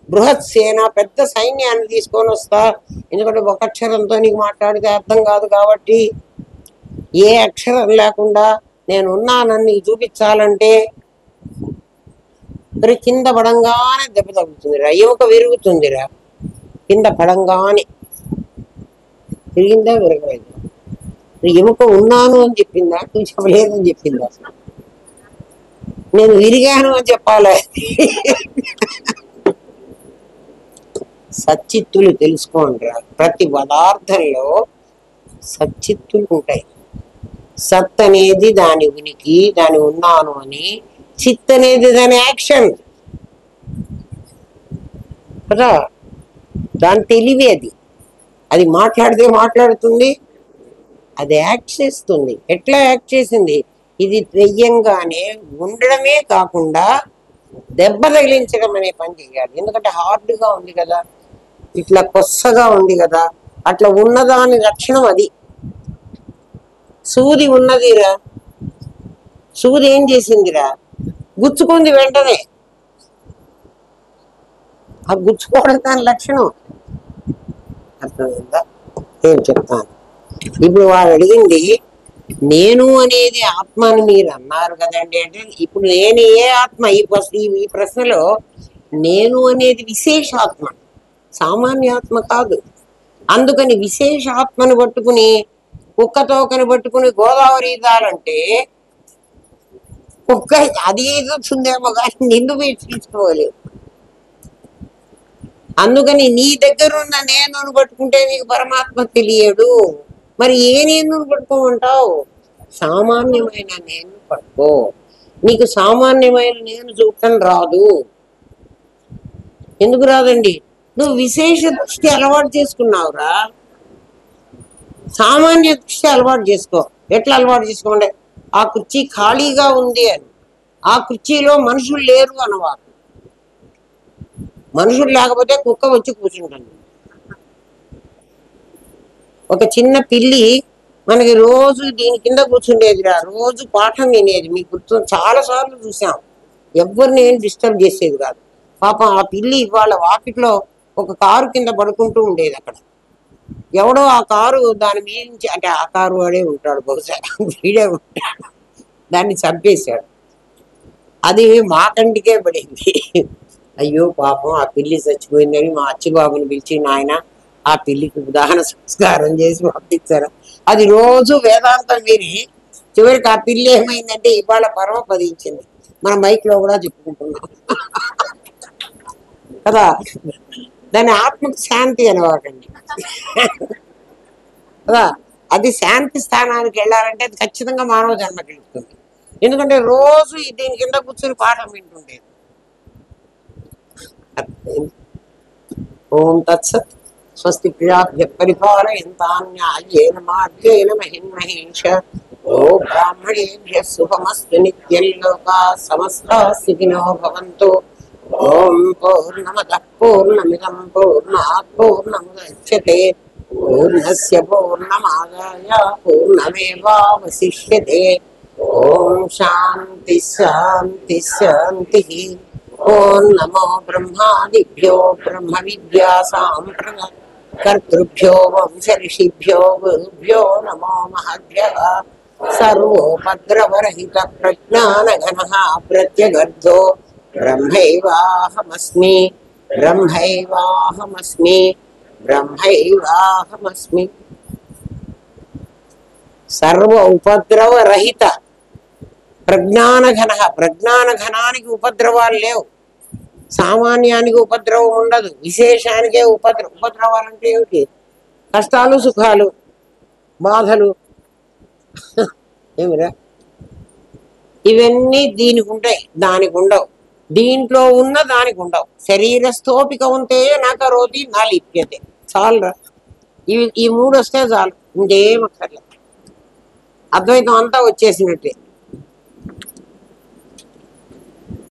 [SPEAKER 1] బృహత్ సేన, పెద్ద సైన్యాన్ని తీసుకొని వస్తా. ఎందుకంటే ఒక అక్షరంతో నీకు మాట్లాడితే అర్థం కాదు కాబట్టి, ఏ అక్షరం లేకుండా నేను ఉన్నానని నీకు చూపించాలంటే మరి కింద పడంగానే దెబ్బ తగ్గుతుందిరా, ఎముక విరుగుతుందిరా. కింద పడంగానే విరిగిందా విరగలేదు, ఎముక ఉన్నాను అని చెప్పిందా, నువ్వు చెప్పలేదని చెప్పిందా? నేను విరిగాను అని చెప్పాలి. సచ్చిత్తులు తెలుసుకోండిరా. ప్రతి పదార్థంలో సచ్చిత్తులు ఉంటాయి. సత్ అనేది దాని ఉనికి, దాని ఉన్నాను అని. చిత్ అనేది దాని యాక్షన్ కదా, దాని తెలివి అది. అది మాట్లాడితే మాట్లాడుతుంది, అది యాక్ట్ చేస్తుంది. ఎట్లా యాక్ట్ చేసింది, ఇది దెయ్యంగానే ఉండడమే కాకుండా దెబ్బ తగిలించడం అనే పని చేయాలి. ఎందుకంటే హార్డ్గా ఉంది కదా, ఇట్లా కొత్తగా ఉంది కదా, అట్లా ఉన్నదాని లక్షణం అది. సూది ఉన్నదిరా, సూది ఏం చేసిందిరా, గుచ్చుకుంది వెంటనే. ఆ గుచ్చుకోవడం దాని లక్షణం. అర్థమైందా? ఏం చెప్తాను ఇప్పుడు. వాడు అడిగింది నేను అనేది ఆత్మ అని మీరు అన్నారు కదండి అంటే, ఇప్పుడు నేను ఏ ఆత్మ? ఈ ప్రశ్నలో నేను అనేది విశేషాత్మ, సామాన్యాత్మ కాదు. అందుకని విశేషాత్మను పట్టుకుని కుక్కతోకని పట్టుకుని గోదావరి ఇదాలంటే కుక్క అది ఏదొచ్చిందేమో కానీ నిన్ను మీరు తీసుకోలేదు. అందుకని నీ దగ్గర ఉన్న నేను పట్టుకుంటే నీకు పరమాత్మ తెలియడు. మరి ఏ నేను పట్టుకోమంటావు? సామాన్యమైన నేను పట్టుకో. నీకు సామాన్యమైన నేను చూడటం రాదు. ఎందుకు రాదండి? నువ్వు విశేష దృష్టి అలవాటు చేసుకున్నావురా. సామాన్య దృష్టి అలవాటు చేసుకో. ఎట్లా అలవాటు చేసుకోండి? ఆ కుర్చీ ఖాళీగా ఉంది అని, ఆ కుర్చీలో మనుషులు లేరు అన్నవారు. మనుషులు లేకపోతే కుక్క వచ్చి కూర్చుంటుంది. ఒక చిన్న పిల్లి మనకి రోజు దీని కింద కూర్చుండేదిరా, రోజు పాఠం వినేది. మీకు గుర్తు, చాలా సార్లు చూసాం. ఎవరిని ఏం డిస్టర్బ్ చేసేది కాదు. పాపం ఆ పిల్లి ఇవాళ వాకిట్లో ఒక కారు కింద పడుకుంటూ ఉండేది. అక్కడ ఎవడో ఆ కారు దాని మీద నుంచి, అంటే ఆ కారు వాడే ఉంటాడు బహుశా, వీడే ఉంటాడు, దాన్ని చంపేశాడు. అది మా కంటికే పడింది. అయ్యో పాపం ఆ పిల్లి చచ్చిపోయిందని మా అచ్చిబాబుని పిలిచి, నాయన ఆ పిల్లికి ఉదాహరణ సంస్కారం చేసి పంపించారు. అది రోజు వేదాంతం విని చివరికి ఆ పిల్లి ఏమైందంటే ఇవాళ పరమపదించింది. మన మైక్ లో కూడా చెప్పుకుంటున్నాం కదా. దాని ఆత్మకు శాంతి అనవాకండి కదా. అది శాంతి స్థానానికి వెళ్ళాలంటే అది ఖచ్చితంగా మానవ జన్మ గెలుస్తుంది. ఎందుకంటే రోజు దీని కింద కూర్చొని పాఠం వింటుండేది. ఓం తత్సత్. స్వస్తి ప్రియాభ్య పరిపాలయంతాన్యాయేన మార్గేణ మహిన్మహేష. ఓ బ్రాహ్మణేభ్య శుభమస్తు నిత్యం. లోకా సమస్తా సుఖినో భవంతు. ఓం పూర్ణమదః పూర్ణమిదం పూర్ణాత్ పూర్ణముదచ్యతే పూర్ణస్య పూర్ణమాదాయ పూర్ణమేవావశిష్యతే. ఓం శాంతి శాంతి శాంతి. ఓం నమో బ్రహ్మాదిభ్యో బ్రహ్మ విద్యా సాంప్రదాయకర్తృభ్యో వంశ ఋషిభ్యో గురుభ్యో నమో మహద్భ్యః. సర్వోపద్రవరహిత ప్రజ్ఞానఘనః ప్రత్యగర్ధో బ్రహ్మైవాహమస్మి బ్రహ్మైవాహమస్మి బ్రహ్మైవాహమస్మి. సర్వ ఉపద్రవరహిత ప్రజ్ఞానఘన. ప్రజ్ఞానఘనానికి ఉపద్రవాలు లేవు. సామాన్యానికి ఉపద్రవం ఉండదు, విశేషానికే ఉపద్రవాలంటే ఏమిటి? కష్టాలు, సుఖాలు, బాధలు ఏమిరా? ఇవన్నీ దీనికి ఉంటాయి, దానికి ఉండవు. దీంట్లో ఉన్న దానికి ఉండవు. శరీరస్థోపిక ఉంటే నా కరోతి నా లిప్యతే. చాలురా. ఈ మూడు వస్తే చాలు, ఇంకేం అక్కర్లేదు. అద్వైతం అంతా వచ్చేసినట్టే.